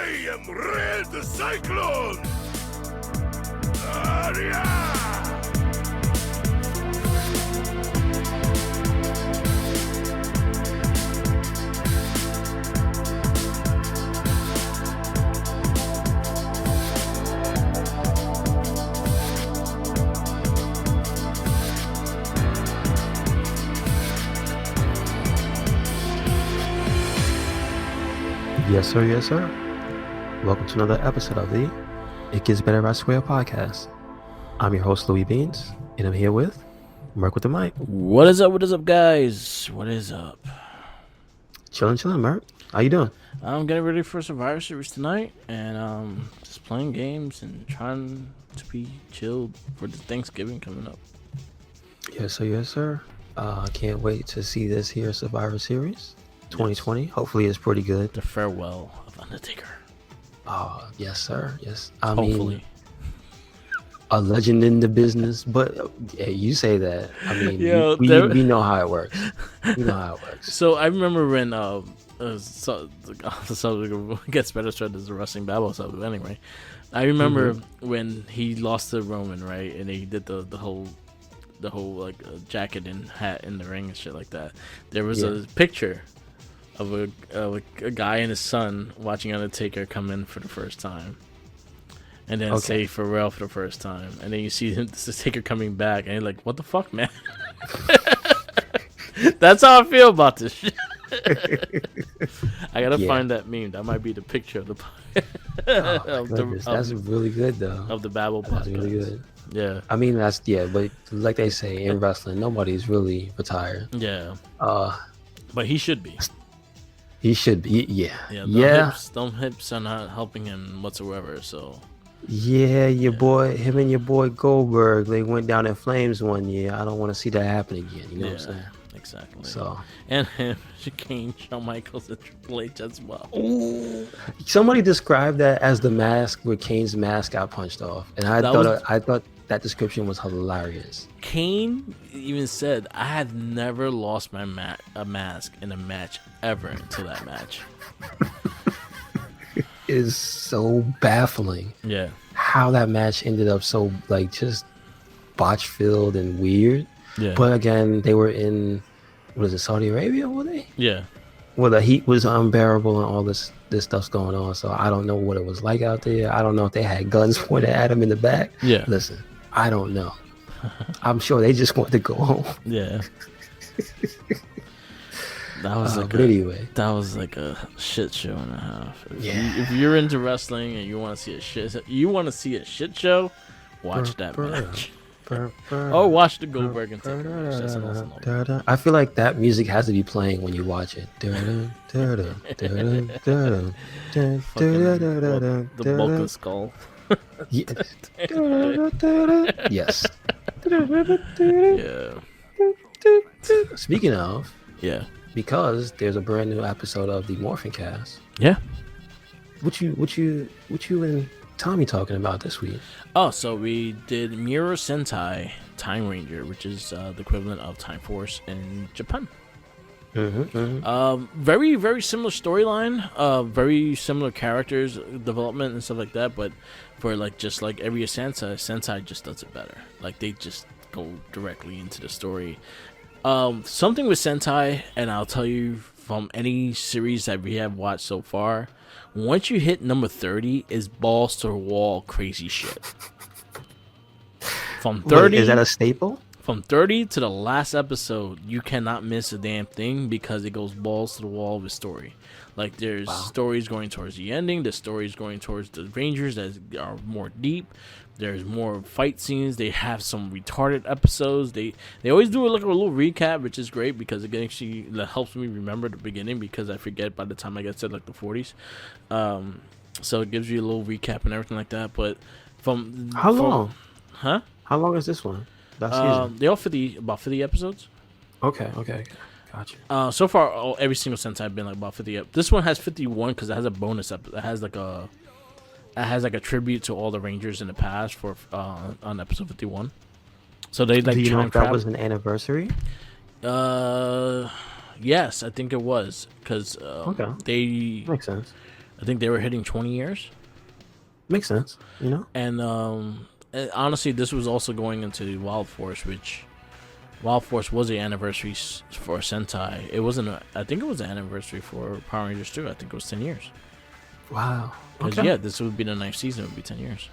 I am Red Cyclone! Yeah! Yes, sir. Yes, sir. Welcome to another episode of the It Gets Better by Square podcast. I'm your host, Louis Beans, and I'm here with Merc with the mic. What is up? What is up, guys? What is up? Chilling, Merc. How you doing? I'm getting ready for Survivor Series tonight, and just playing games and trying to be chilled for the Thanksgiving coming up. Yes, sir. Yes, sir. Can't wait to see this here Survivor Series 2020. Yes. Hopefully, it's pretty good. The farewell of Undertaker. Oh, yes, sir. Yes. Hopefully. Mean, a legend in the business, but you say that. I mean, we know how it works. We know how it works. So I remember when the subject gets better started as a wrestling babble subject. Anyway, I remember when he lost to Roman, right, and they did the whole like jacket and hat in the ring and shit like that. There was a picture of a guy and his son watching Undertaker come in for the first time, and then say farewell for the first time, and then you see him, Undertaker coming back, and you're like, "What the fuck, man?" That's how I feel about this shit. I gotta find that meme. That might be the picture of the. That's really good though. Of the Babel podcast. That's really good. Yeah. I mean but like they say in wrestling, nobody's really retired. Yeah. But he should be. He should be. Yeah. Them hips are not helping him whatsoever. So. Yeah, him and your boy Goldberg, they went down in flames one year. I don't want to see that happen again. You know what I'm saying? Exactly. So. And him, Kane, Shawn Michaels, and Triple H as well. Ooh. Somebody described that as the mask where Kane's mask got punched off, and I thought that description was hilarious. Kane even said, "I had never lost my a mask in a match ever until that match." Is so baffling. Yeah. How that match ended up so just botch filled and weird. Yeah. But again, they were in Saudi Arabia, were they? Yeah. Well, the heat was unbearable and all this stuff's going on, so I don't know what it was like out there. I don't know if they had guns pointed at them in the back. Yeah. Listen, I don't know. I'm sure they just wanted to go home. Yeah. That was that was like a shit show and a half. If you're into wrestling and you want to see a shit show, watch that match. Or watch the Goldberg and Taker match. That's an awesome. I feel like that music has to be playing when you watch it. The Boca Skull. Yes. Yeah. Speaking of, because there's a brand new episode of the Morphin Cast. Yeah. What you and Tommy talking about this week? Oh, so we did Mirror Sentai Time Ranger, which is the equivalent of Time Force in Japan. Very, very similar storyline. Very similar characters development and stuff like that. But for just like every Sentai just does it better. Like they just go directly into the story. Something with Sentai, and I'll tell you from any series that we have watched so far, once you hit number 30, is balls to the wall crazy shit. From 30, is that a staple? From 30 to the last episode, you cannot miss a damn thing because it goes balls to the wall with story. Like there's stories going towards the ending, there's stories going towards the Rangers that are more deep. There's more fight scenes. They have some retarded episodes. They always do a little recap, which is great because it actually helps me remember the beginning because I forget by the time I get to the 40s. So it gives you a little recap and everything like that. But how long? Huh? How long is this one? That season? They all about 50 episodes. Okay. Gotcha. So far, every single Sentai I've been about 50. This one has 51 because it has a bonus episode. It has a tribute to all the Rangers in the past for on episode 51. So they Do you know if that was an anniversary? Yes, I think it was because okay. they makes sense. I think they were hitting 20 years. Makes sense, you know. And honestly, this was also going into Wild Force, which Wild Force was the anniversary for Sentai. It wasn't. I think it was an anniversary for Power Rangers too. I think it was 10 years. Wow. Because Okay. yeah, this would be the 9th season. It would be 10 years.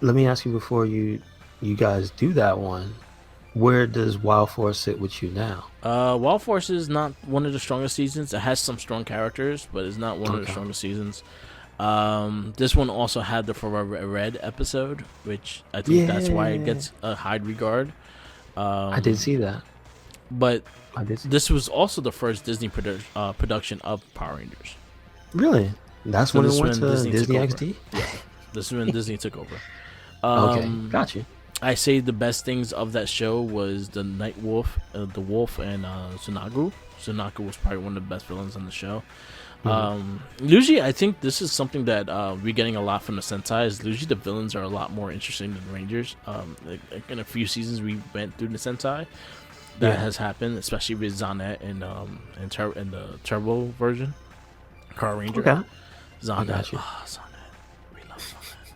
Let me ask you before you guys do that one. Where does Wild Force sit with you now? Wild Force is not one of the strongest seasons. It has some strong characters, but it's not one of the strongest seasons. This one also had the Forever Red episode, which I think that's why it gets a high regard. I did see that. But I did see this was also the first Disney production of Power Rangers. Really? That's So when this it went when to Disney Disney took XD? Yeah, this is when Disney took over. Okay, got you. I say the best things of that show was the Night Wolf, the Wolf, and Tsunagu. Tsunagu was probably one of the best villains on the show. Usually, I think this is something that we're getting a lot from the Sentais. Usually, the villains are a lot more interesting than the Rangers. Like in a few seasons, we went through the Sentai. That has happened, especially with Zanet and the Turbo version, Car Ranger. Okay. Zanet. got you. Zanet. We love Zanet.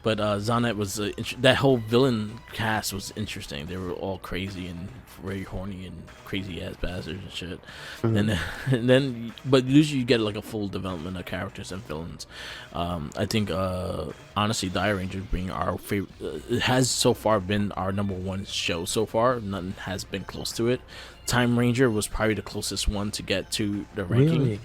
But Zanet was that whole villain cast was interesting. They were all crazy and very horny and crazy ass bastards and shit. And then, but usually you get like a full development of characters and villains. I think honestly, Dire Ranger being our favorite, it has so far been our number one show so far. Nothing has been close to it. Time Ranger was probably the closest one to get to the ranking. Really?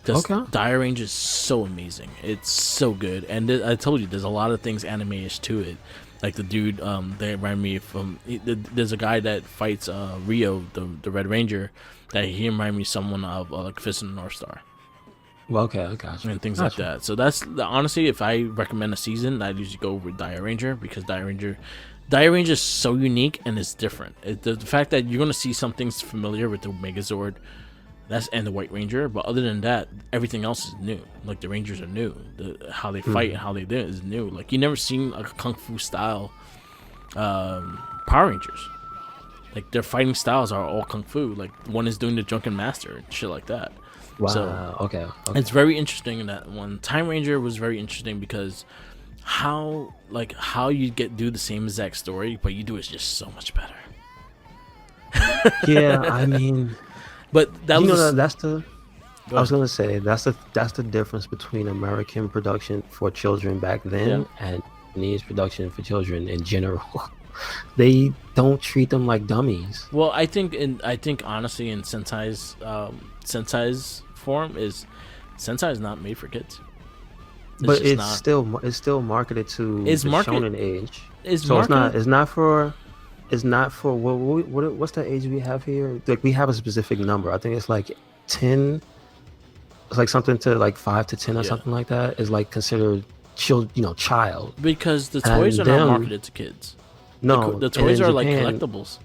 Because Okay. Dire Ranger is so amazing. It's so good. And I told you, there's a lot of things anime-ish to it. Like the dude, they remind me from... There's a guy that fights Rio, the Red Ranger, that he remind me someone of like Fist and the North Star. Well, okay, I got you. And things like that. So that's... Honestly, if I recommend a season, I'd usually go with Dire Ranger, because Dire Ranger is so unique and it's different. The fact that you're going to see some things familiar with the Megazord... and the White Ranger, but other than that, everything else is new. Like the Rangers are new. How they fight and how they do it is new. Like you never seen a kung fu style Power Rangers. Like their fighting styles are all kung fu. Like one is doing the Drunken Master and shit like that. Wow. So Okay. it's very interesting in that one. Time Ranger was very interesting because how you do the same exact story, but you do it just so much better. Yeah, I mean. But that was that's the. I was gonna say that's the difference between American production for children back then and Japanese production for children in general. They don't treat them like dummies. Well, I think honestly in Sentai's form is Sentai is not made for kids. But it's still marketed to the shonen age. It's not for what's the age we have here? Like we have a specific number. I think it's like 10. It's like something to like 5 to 10 or something like that is like considered child. Because the toys are not marketed to kids. No, the toys are Japan, like collectibles.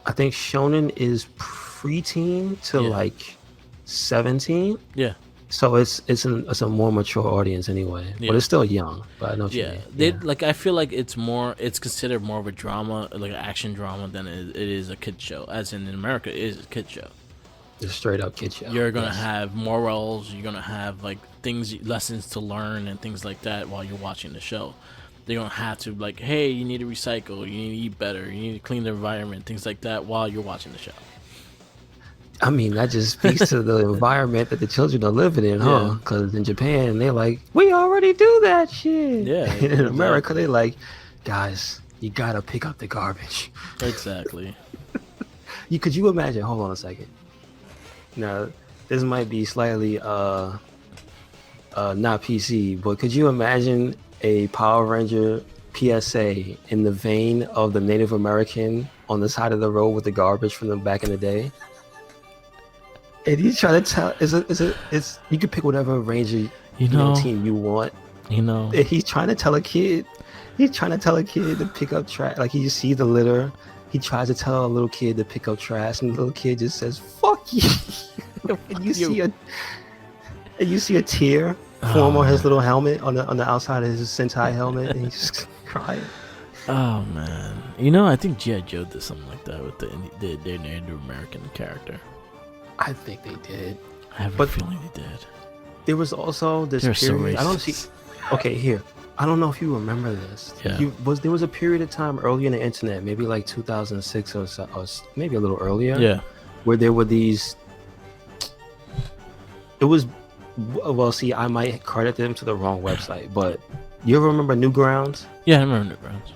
I think shonen is preteen to like 17. Yeah. So it's a more mature audience anyway, but it's still young. But I know what you mean. I feel like it's considered more of a drama, like an action drama, than it is a kid show. As in America, it is a kid show. It's a straight up kid show. You're gonna have morals. You're gonna have like lessons to learn and things like that while you're watching the show. They're gonna have to like, hey, you need to recycle. You need to eat better. You need to clean the environment. Things like that while you're watching the show. I mean, that just speaks to the environment that the children are living in, huh? Because in Japan, they're like, we already do that shit. Yeah. In America, they're like, guys, you gotta pick up the garbage. Exactly. Could you imagine? Hold on a second. Now, this might be slightly not PC, but could you imagine a Power Ranger PSA in the vein of the Native American on the side of the road with the garbage from them back in the day? And he's trying to tell, you can pick whatever Ranger team you want. And he's trying to tell a kid to pick up trash. Like you see the litter, he tries to tell a little kid to pick up trash, and the little kid just says, "Fuck you." And you see a tear form on his little helmet on the outside of his Sentai helmet, and he's just crying. Oh man, I think G.I. Joe did something like that with their Native American character. I think they did. I have a feeling they did. there was also this They're so period. I don't racist. see. Okay, here. I don't know if you remember this. Yeah. There was a period of time early in the internet, maybe like 2006 or so, or maybe a little earlier. Yeah. Where there were these. It was, well, see, I might credit them to the wrong website, but you ever remember Newgrounds? Yeah, I remember Newgrounds.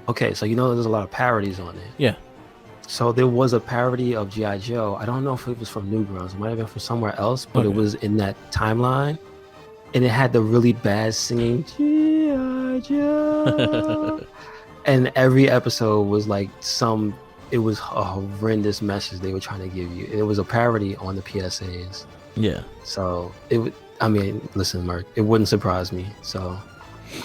Okay, so you know there's a lot of parodies on it. Yeah. So there was a parody of G.I. Joe. I don't know if it was from Newgrounds. It might have been from somewhere else, but it was in that timeline. And it had the really bad singing G.I. Joe. And every episode was like it was a horrendous message they were trying to give you. It was a parody on the PSAs. Yeah. So it would, I mean, listen, Mark, it wouldn't surprise me. So,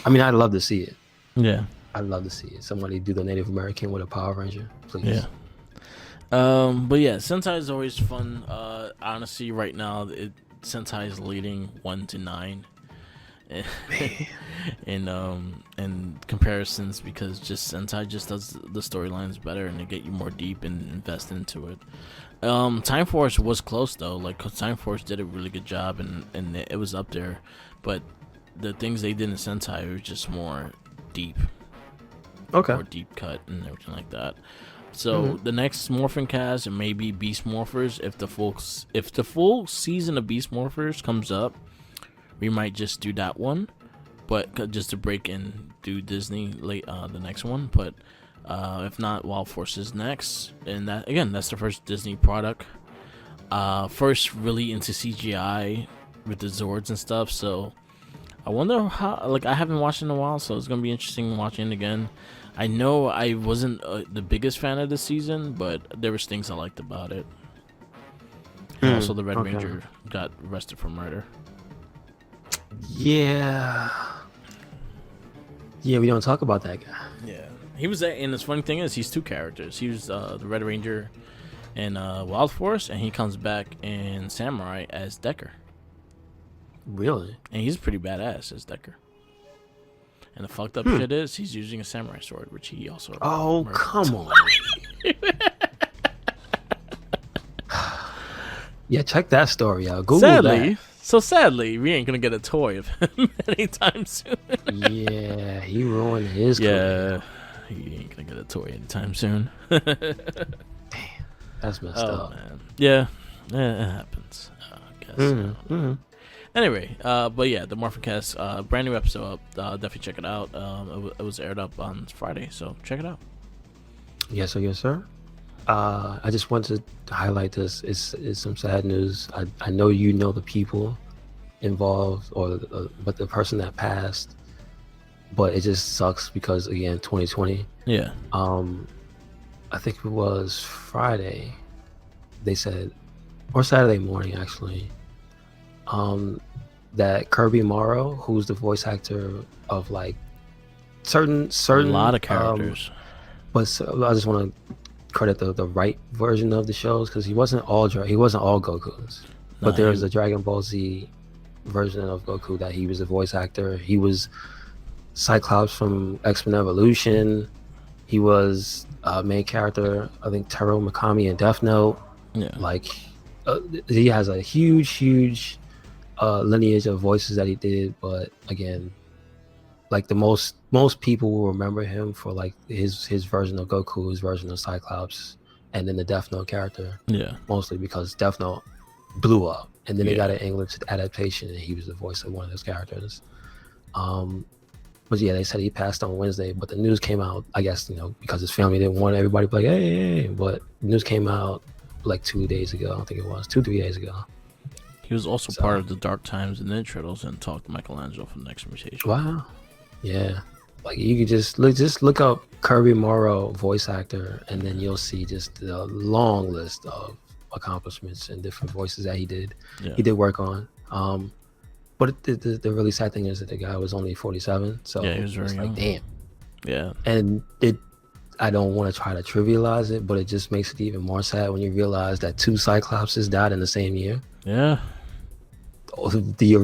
I mean, I'd love to see it. Yeah. I'd love to see it. Somebody do the Native American with a Power Ranger, please. Yeah. But yeah, Sentai is always fun. Honestly, right now, Sentai is leading 1 to 9. in comparisons, because just Sentai just does the storylines better and they get you more deep and invest into it. Time Force was close though. Like Time Force did a really good job and it was up there, but the things they did in Sentai were just more deep. Okay. More deep cut and everything like that. So the next Morphin Cast, it may be Beast Morphers. If the full season of Beast Morphers comes up, we might just do that one, but just to break and do Disney late the next one. But if not, Wild Force is next, and that's the first Disney product. First really into CGI with the Zords and stuff. So I wonder how. Like I haven't watched it in a while, so it's gonna be interesting watching it again. I know I wasn't the biggest fan of the season, but there was things I liked about it. And also, the Red Ranger got arrested for murder. Yeah, we don't talk about that guy. Yeah, he was. And the funny thing is, he's two characters. He was the Red Ranger in Wild Force, and he comes back in Samurai as Decker. Really? And he's pretty badass as Decker. And the fucked up shit is he's using a samurai sword, which he also. Oh, murdered. come on. Yeah, check that story out. Google Sadly, we ain't gonna get a toy of him anytime soon. Yeah, he ruined his career. Yeah, he ain't gonna get a toy anytime soon. That's messed up. Man. Yeah, it happens. I guess. Anyway, but yeah, the Morphin Cast, brand new episode up. Definitely check it out. It was aired up on Friday, so check it out. Yes, sir. I just wanted to highlight this. It's some sad news. I know you know the people involved, but the person that passed. But it just sucks because again, 2020. Yeah. I think it was Friday. They said, or Saturday morning actually. That Kirby Morrow, who's the voice actor of like certain a lot of characters, but I just want to credit the right version of the shows because he wasn't all Goku's, but there was a Dragon Ball Z version of Goku that he was the voice actor. He was Cyclops from X-Men Evolution. He was main character, I think, Taro Mikami in Death Note. Yeah, like he has a huge lineage of voices that he did, but again, like the most people will remember him for like his version of Goku, his version of Cyclops, and then the Death Note character. Yeah, mostly because Death Note blew up, and then they got an English adaptation, and he was the voice of one of those characters. But yeah, they said he passed on Wednesday, but the news came out, I guess, because his family didn't want everybody to be like, hey, but the news came out like 2 days ago. I think it was 2-3 days ago. He was also part of the Dark Times and Ninja Turtles and talked to Michelangelo from the Next Mutation. Wow. Yeah. Like you could just look up Kirby Morrow voice actor, and then you'll see just a long list of accomplishments and different voices that he did. Yeah. He did work on. But the really sad thing is that the guy was only 47. So yeah, he was very young. Like, damn. Yeah. And I don't want to try to trivialize it, but it just makes it even more sad when you realize that 2 Cyclopses died in the same year. Yeah. The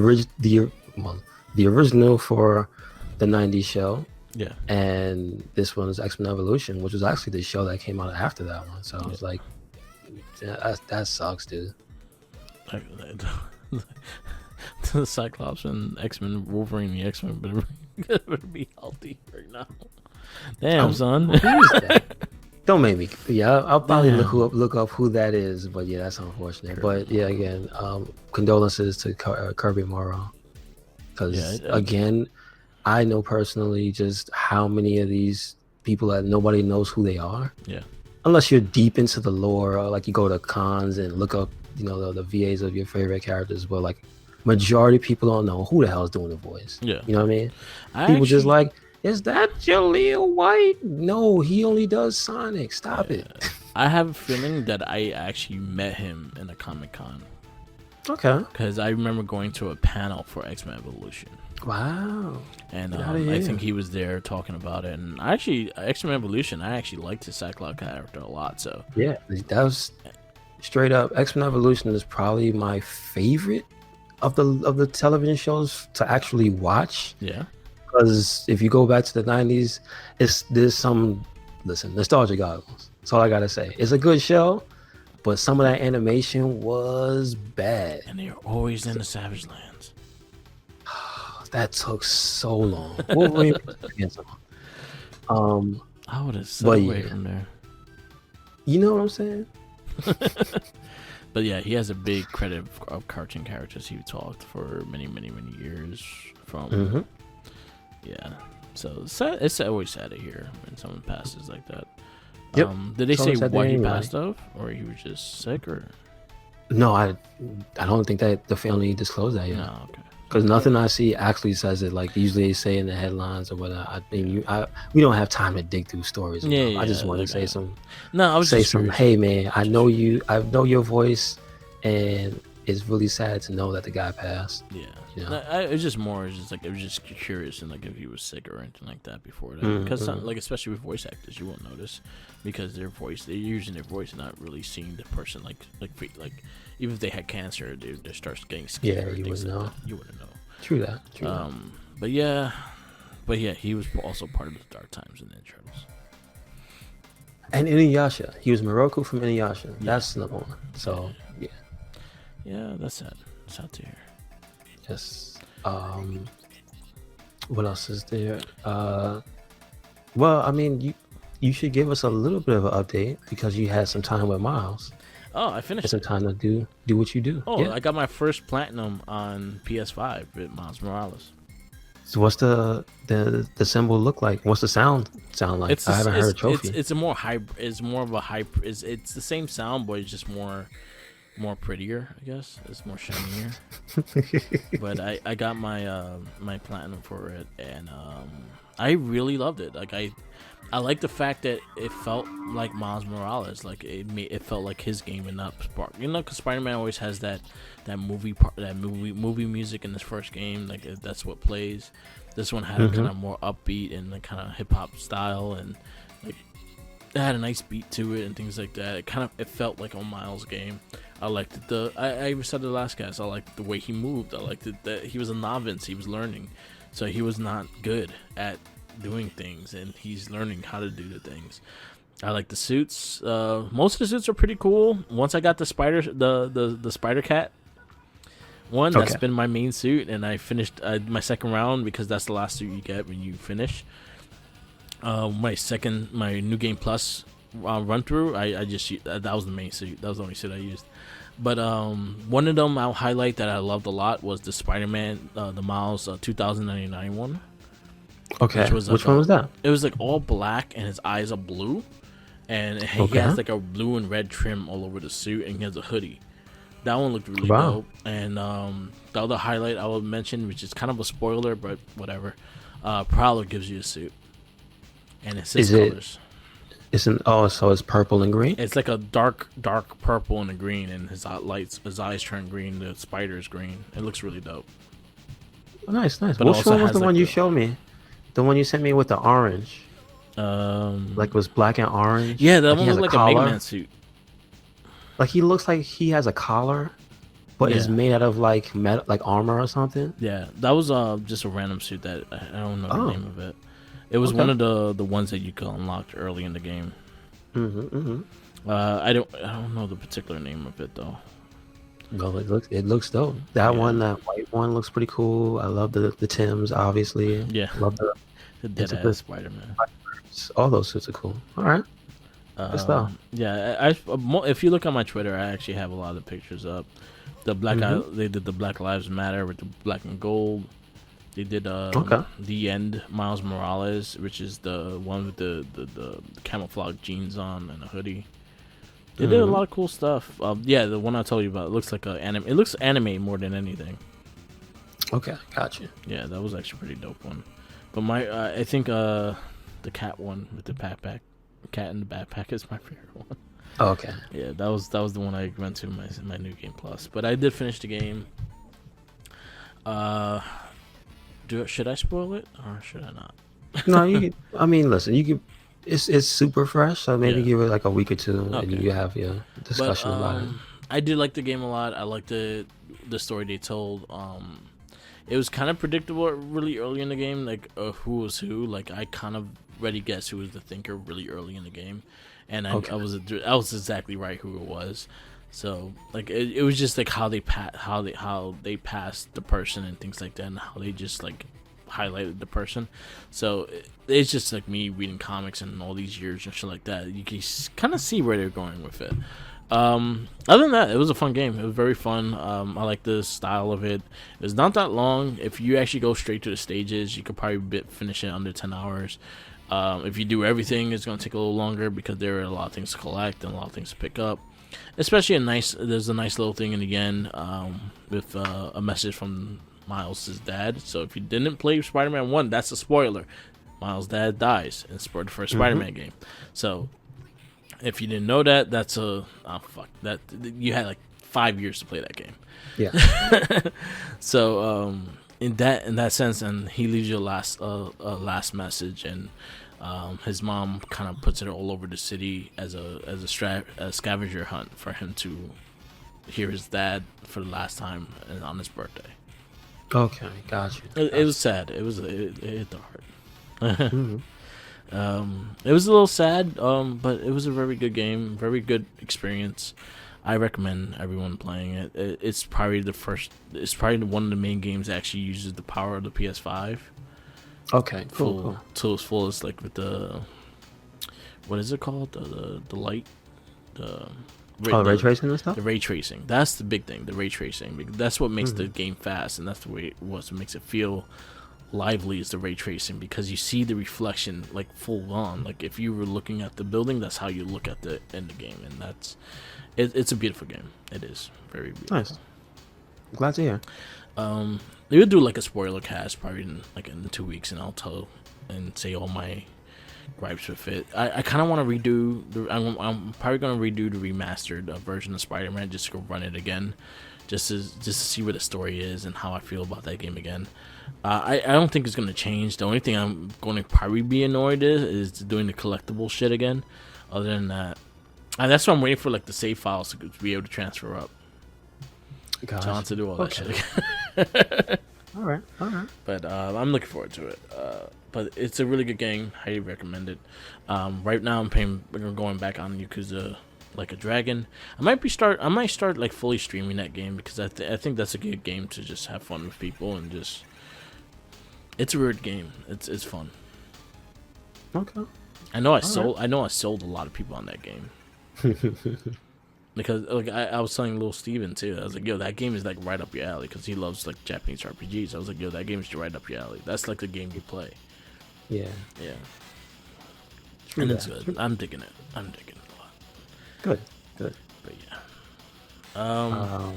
original for the 90s show. Yeah. And this one's X-Men Evolution, which was actually the show that came out after that one. So I was like, that sucks, dude. the Cyclops and X-Men, Wolverine, and the X-Men better be healthy right now. Damn, son. Who is that? Don't make me. Yeah, I'll probably Damn. look up who that is. But yeah, that's unfortunate. But yeah, again, condolences to Kirby Morrow. Because again, I know personally just how many of these people that nobody knows who they are. Yeah. Unless you're deep into the lore, or like you go to cons and look up, the VAs of your favorite characters. But like, majority of people don't know who the hell is doing the voice. Yeah. You know what I mean? People just like, is that Jaleel White? No, he only does Sonic. Stop it. I have a feeling that I actually met him in a Comic-Con. Okay. Because I remember going to a panel for X-Men Evolution. Wow. And I think he was there talking about it. And actually, X-Men Evolution, I actually liked his Cyclops character a lot. So yeah, that was straight up. X-Men Evolution is probably my favorite of the television shows to actually watch. Yeah. Because if you go back to the 90s, there's some nostalgia goggles. That's all I gotta say. It's a good show, but some of that animation was bad. And they were always in the Savage Lands. That took so long. Wolverine against them. I would have stayed away from there. You know what I'm saying? But yeah, he has a big credit of cartoon characters he talked for many, many, many years from. Mm-hmm. Yeah, so it's always sad to hear when someone passes like that. Yep. Did they say why he passed of, or he was just sick, or? No, I don't think that the family disclosed that yet. No, okay. Because nothing I see actually says it. Like usually they say in the headlines or whatever. I mean, we don't have time to dig through stories. Yeah, I just want to say some. No, I was say just some. curious. Hey man, I know you. I know your voice, and it's really sad to know that the guy passed. Yeah. You know? No, it was just curious and like if he was sick or anything like that before that. Because like especially with voice actors, you won't notice because they're using their voice and not really seeing the person like even if they had cancer, they start getting scared. Yeah, you wouldn't know. You wouldn't know. True that. But yeah, he was also part of the Dark Times in the Turtles. And Inuyasha, he was Moroku from Inuyasha. That's number one. So yeah, that's sad. Sad to hear. Yes. What else is there? Well, I mean, you should give us a little bit of an update because you had some time with Miles. Oh, I finished. Some time to do what you do. Oh, yeah. I got my first platinum on PS5 with Miles Morales. So what's the symbol look like? What's the sound like? I haven't heard a trophy. It's a more hybrid. It's more of a hybrid. It's the same sound, but it's just more prettier, I guess. It's more shinier. But I got my my platinum for it, and I really loved it. Like I like the fact that it felt like Miles Morales. Like it felt like his game and not Spark. You know, because Spider-Man always has that movie music in this first game. Like that's what plays. This one had a kind of more upbeat and the kind of hip hop style, and like it had a nice beat to it and things like that. It felt like a Miles game. I liked it. I even said the last cast. I liked the way he moved. I liked it that he was a novice. He was learning, so he was not good at doing things, and he's learning how to do the things. I like the suits. Most of the suits are pretty cool. Once I got the spider, the Spider Cat one, that's been my main suit, and I finished my second round because that's the last suit you get when you finish. My new game plus run through, I just that was the main suit. That was the only suit I used. But one of them I'll highlight that I loved a lot was the Spider-Man, the Miles 2099 one. Okay. Which one was that? It was like all black and his eyes are blue, and he has like a blue and red trim all over the suit, and he has a hoodie. That one looked really dope. And the other highlight I will mention, which is kind of a spoiler, but whatever. Prowler gives you a suit, and it's his colors. So it's purple and green. It's like a dark purple and a green, and his eyes turn green. The spider's green. It looks really dope. Oh, nice. But Which one was the one you showed me? The one you sent me with the orange. Like it was black and orange. Yeah, that one looked like a Mega Man suit. Like he looks like he has a collar, but it's made out of like metal, like armor or something. Yeah, that was just a random suit that I don't know the name of it. It was one of the ones that you could unlock early in the game. I don't know the particular name of it though. Well, it looks dope. That Yeah. one, that white one, looks pretty cool. I love the Tims, obviously. Yeah, Love the the dead into ass Spider-Man. all those suits are cool. All right, good stuff. Yeah, if you look on my Twitter, I actually have a lot of pictures up. The they did the Black Lives Matter with the black and gold. They did Okay. the end Miles Morales, which is the one with the camouflage jeans on and a hoodie. They did a lot of cool stuff. Yeah, the one I told you about, it looks like a anime. It looks anime more than anything. Okay, gotcha. Yeah, that was actually a pretty dope one. But I think the cat one with the backpack, cat in the backpack is my favorite one. Okay. Yeah, that was the one I went to my new game plus. But I did finish the game. Should I spoil it or should I not? No, you could, I mean, listen, you could. It's super fresh, so maybe Yeah. give it like a week or two, and Okay. you have your discussion about it. I did like the game a lot. I liked the story they told. It was kind of predictable really early in the game, like who was who. Like I kind of already guessed who was the thinker really early in the game, and I was exactly right who it was. So like it was just like how they passed the person and things like that, and how they just like highlighted the person. So it's just like me reading comics and all these years and shit like that. You can kind of see where they're going with it. Other than that, it was a fun game. It was very fun. I like the style of it. It's not that long. If you actually go straight to the stages, you could probably finish it under 10 hours. If you do everything, it's going to take a little longer because there are a lot of things to collect and a lot of things to pick up. Especially there's a nice little thing in the end with a message from Miles' dad. So if you didn't play Spider-Man 1, that's a spoiler. Miles' dad dies in the first Spider-Man game. So if you didn't know that, that's that you had like 5 years to play that game. Yeah. So in that sense, and he leaves you a last message, and his mom kind of puts it all over the city as a scavenger hunt for him to hear his dad for the last time on his birthday. Okay, gotcha. It was sad. It hit the heart. It was a little sad, but it was a very good game, very good experience. I recommend everyone playing it. It's probably one of the main games that actually uses the power of the PS5. Okay, cool. To its fullest, like with the, what is it called? The light, ray tracing and stuff. The ray tracing. That's the big thing. The ray tracing. Because that's what makes the game fast, and that's the way what makes it feel lively is the ray tracing, because you see the reflection like full on. Like if you were looking at the building, that's how you look at the end of the game, and it's a beautiful game. It is very beautiful. Nice. Glad to hear. They would do like a spoiler cast probably in 2 weeks, and I'll tell and say all my gripes with it. I kind of want to redo I'm probably gonna redo the remastered version of Spider-Man, just to go run it again, just to see what the story is and how I feel about that game again. I don't think it's gonna change. The only thing I'm going to probably be annoyed is doing the collectible shit again. Other than that, and that's why I'm waiting for like the save files to be able to transfer up. Gotcha. John to do all that shit Okay. All right. But I'm looking forward to it. But it's a really good game. Highly recommend it. Right now I'm going back on Yakuza Like a Dragon. I might start like fully streaming that game, because I think that's a good game to just have fun with people, and just it's a weird game. It's fun. Okay. I know I sold a lot of people on that game. Because like I was telling little Steven too, I was like, yo, that game is like right up your alley, because he loves like Japanese RPGs. I was like, yo, that game is right up your alley. That's like the game you play. Yeah. And it's good. I'm digging it a lot. Good. But yeah.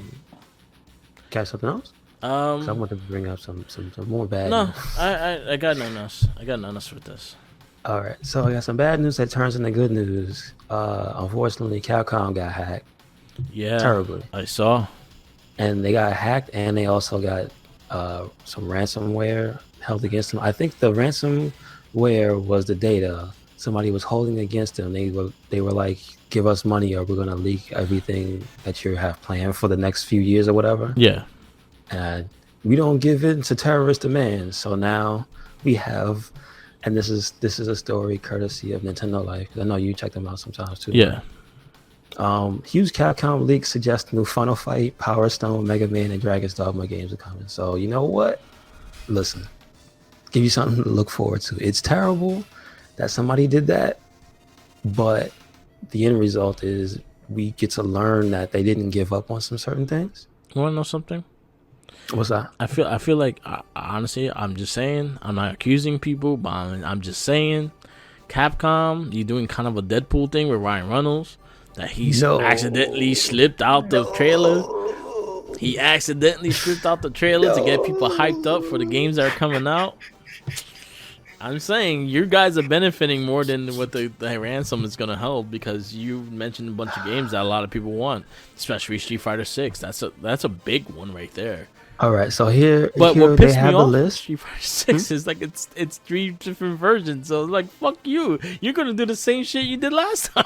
Got something else? 'Cause I want to bring up some more bad No, news. I got nothing else. I got nothing else with this. All right, so I got some bad news that turns into good news. Unfortunately, CAPCOM got hacked. Yeah. Terribly. I saw. And they got hacked, and they also got some ransomware held against them. I think the ransomware was the data somebody was holding against them. They were like, give us money or we're going to leak everything that you have planned for the next few years or whatever. Yeah. And we don't give in to terrorist demands. So now we have, and this is a story courtesy of Nintendo Life. I know you check them out sometimes too. Yeah. Huge Capcom leak suggests new Final Fight, Power Stone, Mega Man, and Dragon's Dogma games are coming. So you know what? Listen, give you something to look forward to. It's terrible that somebody did that, but the end result is we get to learn that they didn't give up on some certain things. You want to know something? What's that? I feel like honestly, I'm just saying. I'm not accusing people, but I'm just saying, Capcom, you're doing kind of a Deadpool thing with Ryan Reynolds. That he accidentally slipped out the trailer. He accidentally slipped out the trailer to get people hyped up for the games that are coming out. I'm saying you guys are benefiting more than what the ransom is going to help, because you mentioned a bunch of games that a lot of people want, especially Street Fighter 6. That's a big one right there. All right, so here, but here what pissed they me have off, the list. Street Fighter 6 is like it's 3 different versions. So it's like, fuck you. You're going to do the same shit you did last time.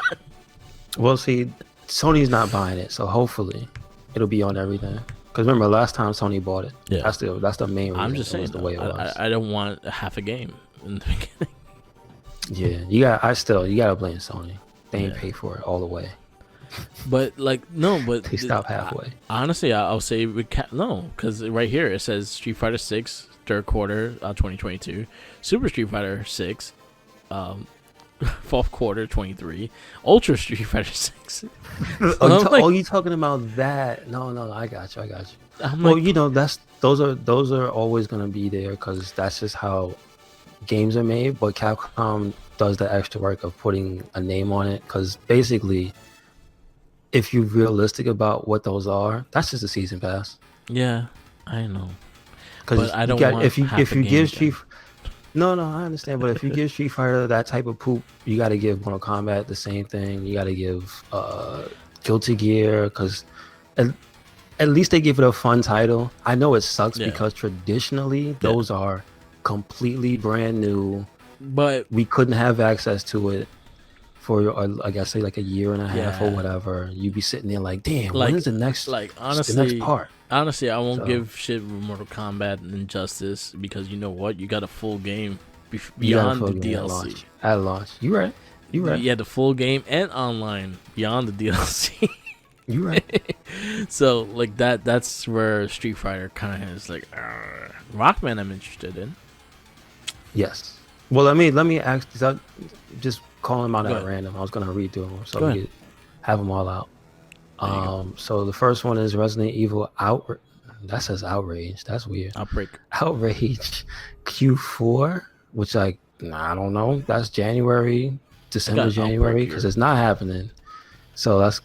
Well, see, Sony's not buying it, so hopefully it'll be on everything. Because remember, last time Sony bought it. Yeah, that's the main reason. I'm just saying, the way it was. I don't want half a game in the beginning. Yeah, you gotta blame Sony. They ain't pay for it all the way. But they stop halfway. Honestly, I'll say because right here it says Street Fighter 6 third quarter 2022, Super Street Fighter 6. Fourth quarter 23, Ultra Street Fighter 6. You talking about that? No, I got you. Well, you know, those are always gonna be there because that's just how games are made. But Capcom does the extra work of putting a name on it, because basically, if you're realistic about what those are, that's just a season pass. Yeah, I know. Because I don't want if you give Street. No, I understand, but if you give Street Fighter that type of poop, you got to give Mortal Kombat the same thing. You got to give Guilty Gear, because at least they give it a fun title. I know it sucks because traditionally those are completely brand new, but we couldn't have access to it for like I say, like a year and a half or whatever. You'd be sitting there like, damn, when is the next honestly, the next part? Honestly, I won't give shit with Mortal Kombat and Injustice, because you know what? You got a full game beyond the DLC. At launch. You right. You had the full game and online beyond the DLC. You right. So like that's where Street Fighter kind of is like, Rockman I'm interested in. Yes. Well, let me ask. Just call them out at random. I was gonna read through them so we could have them all out. So the first one is Resident Evil that says Outrage. That's weird. Outrage Q4, which I don't know. That's January, January, because it's not happening. So that's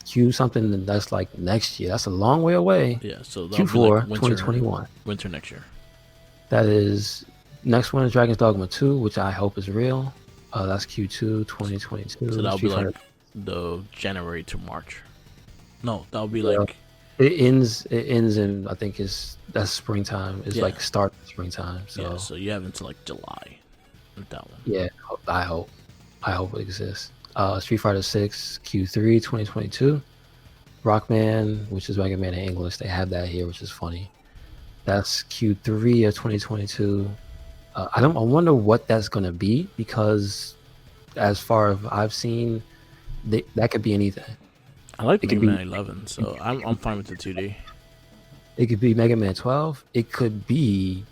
Q something that's like next year. That's a long way away. Yeah, so Q4 2021. Winter next year. That is next one is Dragon's Dogma 2, which I hope is real. That's Q2 2022. So that'll be like the January to March. No, that'll be like it ends in, I think that's springtime. It's like start springtime. So you have until like July with that one. Yeah, I hope it exists. Street Fighter 6 Q3 2022. Rockman, which is Mega Man in English, they have that here, which is funny. That's Q3 of 2022. I wonder what that's gonna be, because as far as I've seen, that could be anything. I like Mega Man 11, so I'm fine with the 2D. It could be Mega Man 12. It could be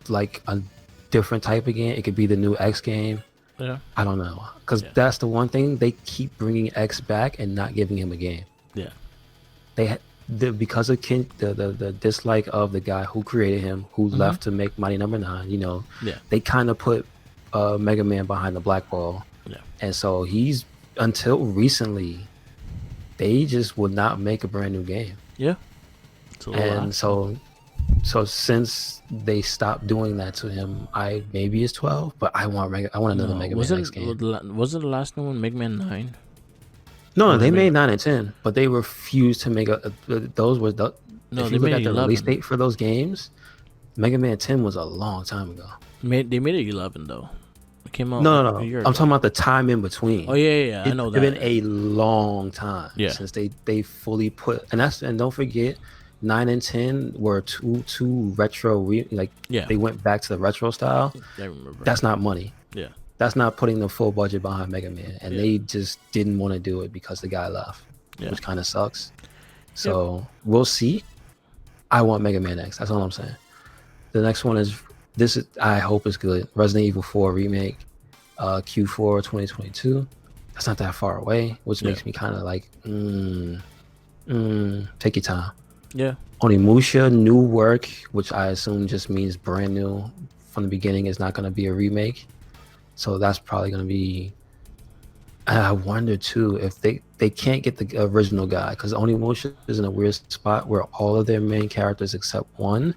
like a different type of game. It could be the new X game. Yeah. I don't know, because that's the one thing, they keep bringing X back and not giving him a game. Yeah. Because of the dislike of the guy who created him, who left to make Mighty Number 9. You know. Yeah. They kind of put Mega Man behind the black ball. Yeah. And so until recently, they just would not make a brand new game. Yeah. And so since they stopped doing that to him, maybe it's 12, but I want another Mega Man X game. Wasn't the last one Mega Man 9? No, they made 9 and 10, but they refused to make those were the. No, if you look at the 11. Release date for those games, Mega Man 10 was a long time ago. They made it 11 though. It came out. No. I'm talking about the time in between. Oh yeah. I know that. It's been a long time since they fully put, and don't forget, 9 and 10 were two retro. They went back to the retro style. I remember. That's not money. Yeah. that's not putting the full budget behind Mega Man, and Yeah. they just didn't want to do it because the guy left, Yeah. which kind of sucks. So we'll see. I want Mega Man X. That's all I'm saying. The next one is this. I hope is good. Resident Evil 4 remake, Q4 2022. That's not that far away, which makes me kind of like, take your time. Yeah. Onimusha new work, which I assume just means brand new from the beginning, is not going to be a remake. So that's probably going to be. I wonder too if they can't get the original guy, because Onimusha is in a weird spot where all of their main characters except one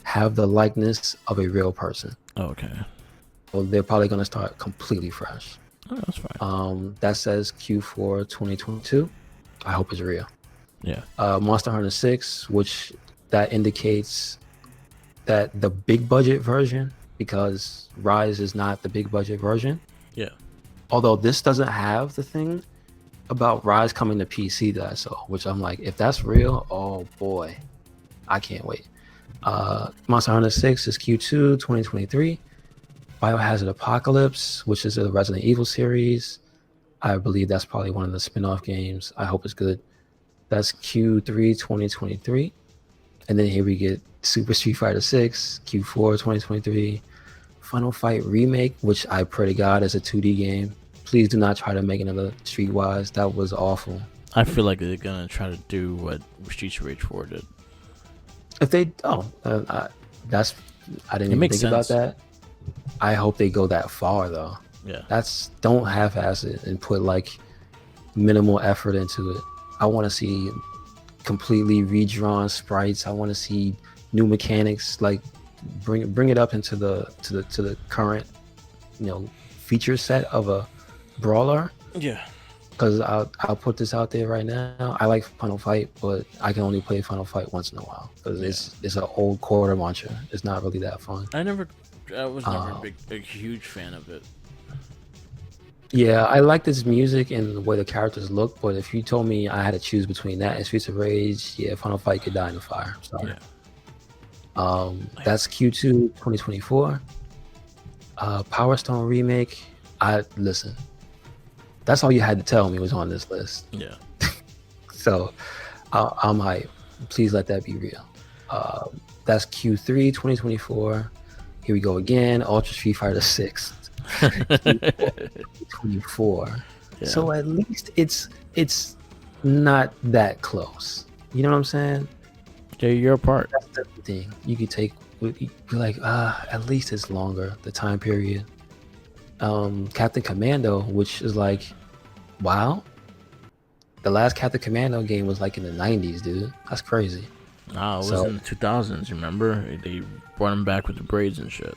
have the likeness of a real person. Oh, okay. So they're probably going to start completely fresh. Oh, that's fine. That says Q4 2022. I hope it's real. Yeah. Monster Hunter 6, which that indicates that the big budget version, because Rise is not the big budget version. Yeah. Although this doesn't have the thing about Rise coming to PC that I saw, which I'm like, if that's real, oh boy, I can't wait. Monster Hunter 6 is Q2 2023. Biohazard Apocalypse, which is a Resident Evil series. I believe that's probably one of the spin-off games. I hope it's good. That's Q3 2023. And then here we get Super Street Fighter 6, Q4 2023. Final Fight Remake, which I pray to God is a 2D game. Please do not try to make another Streetwise. That was awful. I feel like they're gonna try to do what Streets of Rage 4 did. If they, I didn't even think about that. I hope they go that far though. Yeah. Don't half-ass it and put like minimal effort into it. I want to see completely redrawn sprites. I want to see new mechanics. Like bring it up into the current, feature set of a brawler. Yeah. Because I'll put this out there right now. I like Final Fight, but I can only play Final Fight once in a while because it's an old quarter launcher. It's not really that fun. I was never a huge fan of it. Yeah, I like this music and the way the characters look, but if you told me I had to choose between that and Streets of Rage, Final Fight could die in the fire. Sorry. Yeah. That's Q2 2024. Power Stone remake. Listen. That's all you had to tell me was on this list. Yeah. So I'm hyped. Please let that be real. That's Q3 2024. Here we go again. Ultra Street Fighter 6. 24. Yeah. So at least it's not that close. You know what I'm saying? Yeah, you're apart. That's the thing. You could take, you're like, at least it's longer, the time period. Captain Commando, which is like, wow. The last Captain Commando game was like in the 90s, dude. That's crazy. No, it was in the 2000s, remember? They brought him back with the braids and shit.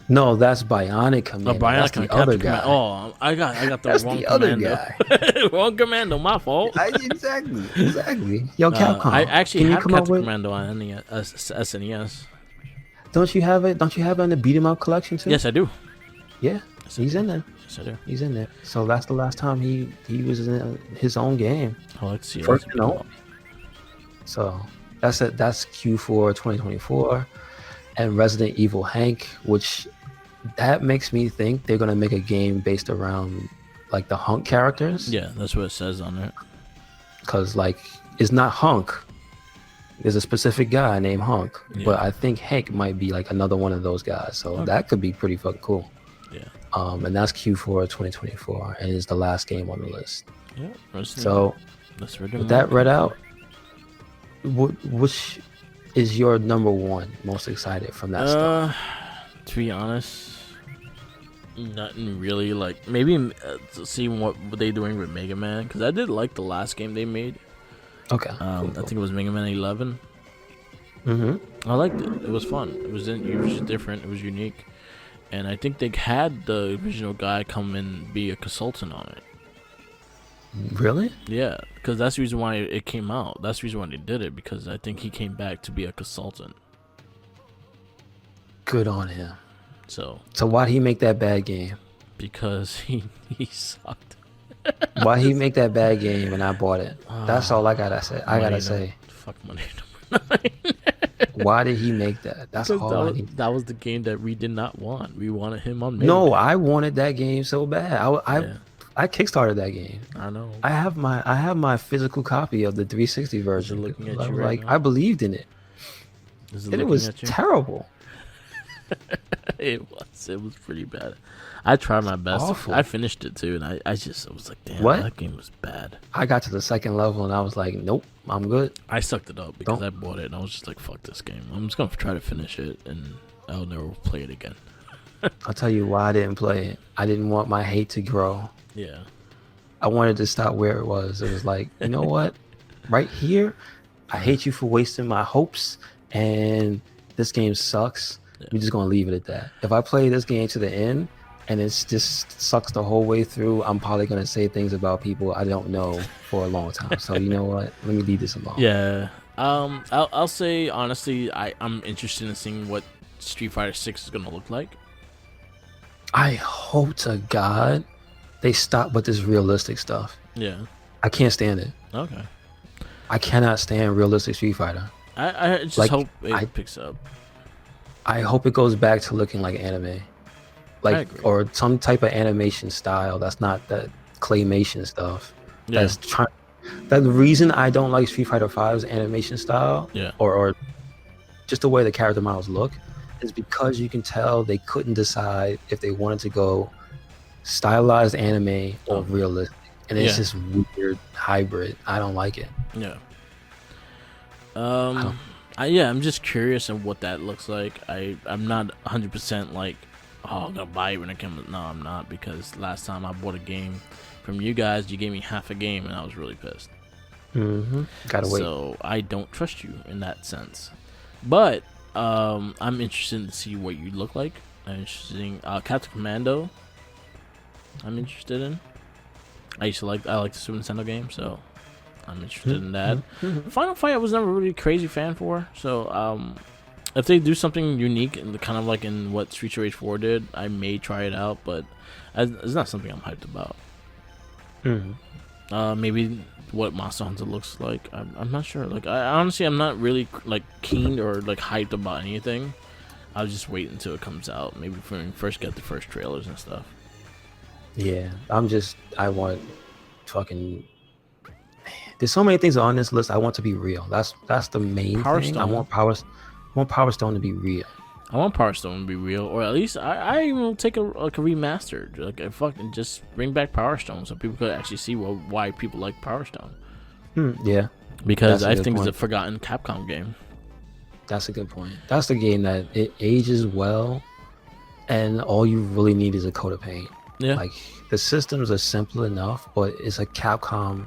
No, that's Bionic Commando. No, Bionic, that's the other guy. I got the that's wrong the other Commando. guy. Wrong Commando, my fault. Exactly. Yo, Capcom. I actually have Captain Commando on SNES. Don't you have it? Don't you have it in the beat 'em up collection too? Yes, I do. Yeah, he's in there. Yes, I do. He's in there. So that's the last time he was in his own game. Oh, let's see. First and only. So that's it. That's Q4 2024, and Resident Evil Hank, which that makes me think they're gonna make a game based around like the Hunk characters. Yeah, that's what it says on it. Because like it's not Hunk. There's a specific guy named Hunk, but I think Hank might be like another one of those guys. So that could be pretty fucking cool. Yeah. And that's Q4 2024, and it's the last game on the list. Yeah. So with that read out, which is your number one most excited from that stuff? To be honest, nothing really. Like maybe seeing what they're doing with Mega Man, because I did like the last game they made. Okay. I think it was Mega Man 11. Mm-hmm. I liked it. It was fun. It was different. It was unique, and I think they had the original guy come and be a consultant on it. Really? Yeah, because that's the reason why it came out. That's the reason why they did it, because I think he came back to be a consultant. Good on him. So why'd he make that bad game? Because he sucked. Why'd he make that bad game and I bought it? That's all I gotta say. I gotta say. Fuck money number 9. Why did he make that? That's Because all I need. that was the game that we did not want. We wanted him on Mega No, Man. I wanted that game so bad. Yeah, I kickstarted that game. I know. I have my physical copy of the 360 version. looking at I you was right like, now? I believed in it, Is it and it looking was at you? terrible. It was pretty bad. I tried my best. Awful. I finished it too, and I was like, damn, What? that game was bad. I got to the second level, and I was like, nope, I'm good. I sucked it up because Don't- I bought it, and I was just like, fuck this game. I'm just gonna try to finish it, and I'll never play it again. I'll tell you why I didn't play it. I didn't want my hate to grow. Yeah, I wanted to stop where it was. It was like, you know what? Right here, I hate you for wasting my hopes, and this game sucks. Yeah. We're just gonna leave it at that. If I play this game to the end and it's just sucks the whole way through, I'm probably gonna say things about people I don't know for a long time. So you know what? Let me leave this alone. yeah. I'll say honestly, I'm interested in seeing what Street Fighter 6 is gonna look like. I hope to God they stop with this realistic stuff. Yeah. I can't stand it. Okay. I cannot stand realistic Street Fighter. I just Like, hope it I- picks up. I hope it goes back to looking like anime, like agree. or some type of animation style that's not that claymation stuff. Yeah. That's trying. That the reason I don't like Street Fighter V's animation style, Yeah. or just the way the character models look, is because you can tell they couldn't decide if they wanted to go stylized anime or realistic, and it's Yeah. this weird hybrid. I don't like it. Yeah. don't- I'm just curious of what that looks like. I'm not 100% like, oh, I'm gonna buy it when it comes. No, I'm not, because last time I bought a game from you guys, you gave me half a game, and I was really pissed. Gotta wait. So I don't trust you in that sense. But I'm interested to see what you look like. I'm interested in Captain Commando. I'm interested in. I like the Super Nintendo game, so I'm interested in that. Final Fight I was never really a crazy fan for, so if they do something unique and kind of like in what Street Fighter 4 did, I may try it out, but it's not something I'm hyped about. Maybe what Monster Hunter looks like. I'm not sure. Like I honestly, I'm not really like keen or like hyped about anything. I'll just wait until it comes out. Maybe when we first get the first trailers and stuff. Yeah, I want fucking. There's so many things on this list I want to be real. That's the main Power thing. Stone. I want Power Stone to be real. I want Power Stone to be real, or at least I will take a remastered, like a fucking just bring back Power Stone so people could actually see why people like Power Stone. Yeah, Because That's a I good think point. it's a forgotten Capcom game. that's a good point. That's the game that it ages well, and all you really need is a coat of paint. Yeah, Like the systems are simple enough, but it's a Capcom.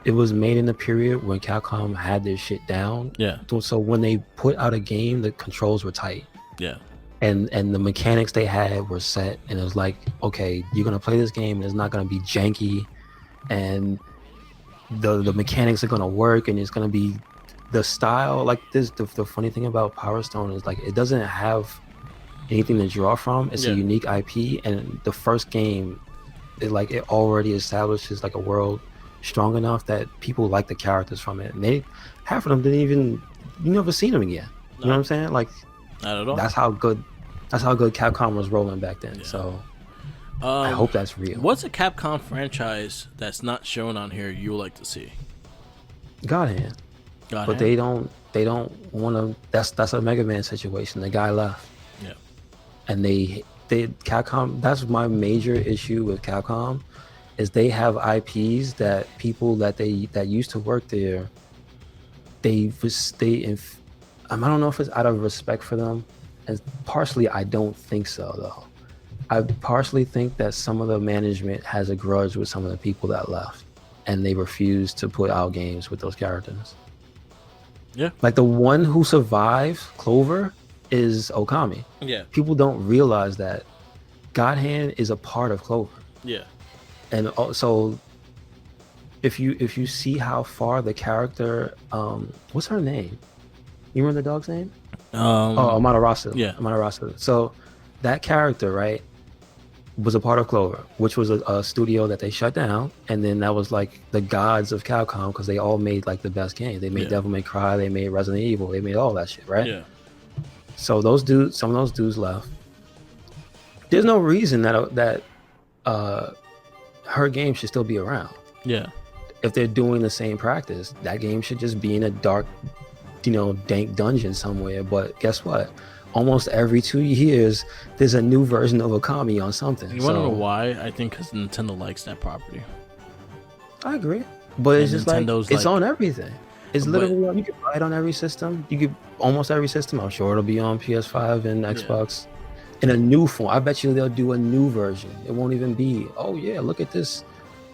It was made in the period when Capcom had their shit down. yeah, So when they put out a game, the controls were tight. yeah, And the mechanics they had were set, and it was like, okay, you're gonna play this game, and it's not gonna be janky, and the mechanics are gonna work, and it's gonna be the style. Like this, the funny thing about Power Stone is like it doesn't have anything to draw from. It's Yeah. a unique IP, and the first game, it already establishes like a world strong enough that people like the characters from it, and half of them you never seen them again. You know what I'm saying? Like not at all. that's how good Capcom was rolling back then. Yeah. So I hope that's real. What's a Capcom franchise that's not shown on here you would like to see? God Hand. God But they don't want to. That's a Mega Man situation. The guy left, Yeah, and they Capcom. That's my major issue with Capcom, is they have IPs that people that used to work there. I don't know if it's out of respect for them, and partially I don't think so though. I partially think that some of the management has a grudge with some of the people that left, and they refuse to put out games with those characters. yeah, Like the one who survived Clover is Okami. yeah, People don't realize that God Hand is a part of Clover. yeah. And also, if you see how far the character, what's her name? You remember the dog's name? Amaterasu. Yeah. Amaterasu. So that character, right? was a part of Clover, which was a studio that they shut down, and then that was like the gods of Capcom because they all made like the best games. They made Devil May Cry, they made Resident Evil, they made all that shit, right? Yeah. So some of those dudes left. There's no reason that her game should still be around. Yeah. If they're doing the same practice, that game should just be in a dark, dank dungeon somewhere. But guess what? Almost every 2 years, there's a new version of Okami on something. You want to know why? I think because Nintendo likes that property. I agree, but it's just Nintendo's it's on everything. It's literally you can buy it on every system. You could almost every system. I'm sure it'll be on PS5 and Xbox in a new form. I bet you they'll do a new version. It won't even be. Oh yeah, look at this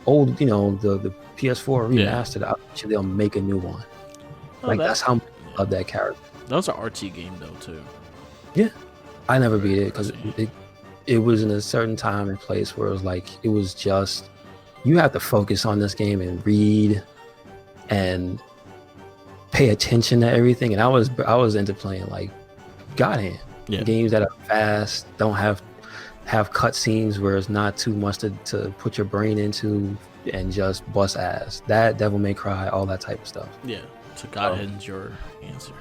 old. The PS4 remastered. I bet you they'll make a new one. That's how much I love that character. That was an RT game though too. Yeah, I never beat it because it was in a certain time and place where it was like it was just you have to focus on this game and read and pay attention to everything. And I was into playing like God hand games that are fast, don't have cutscenes where it's not too much to put your brain into and just bust ass. That Devil May Cry, all that type of stuff. Yeah, so God hand's your answer.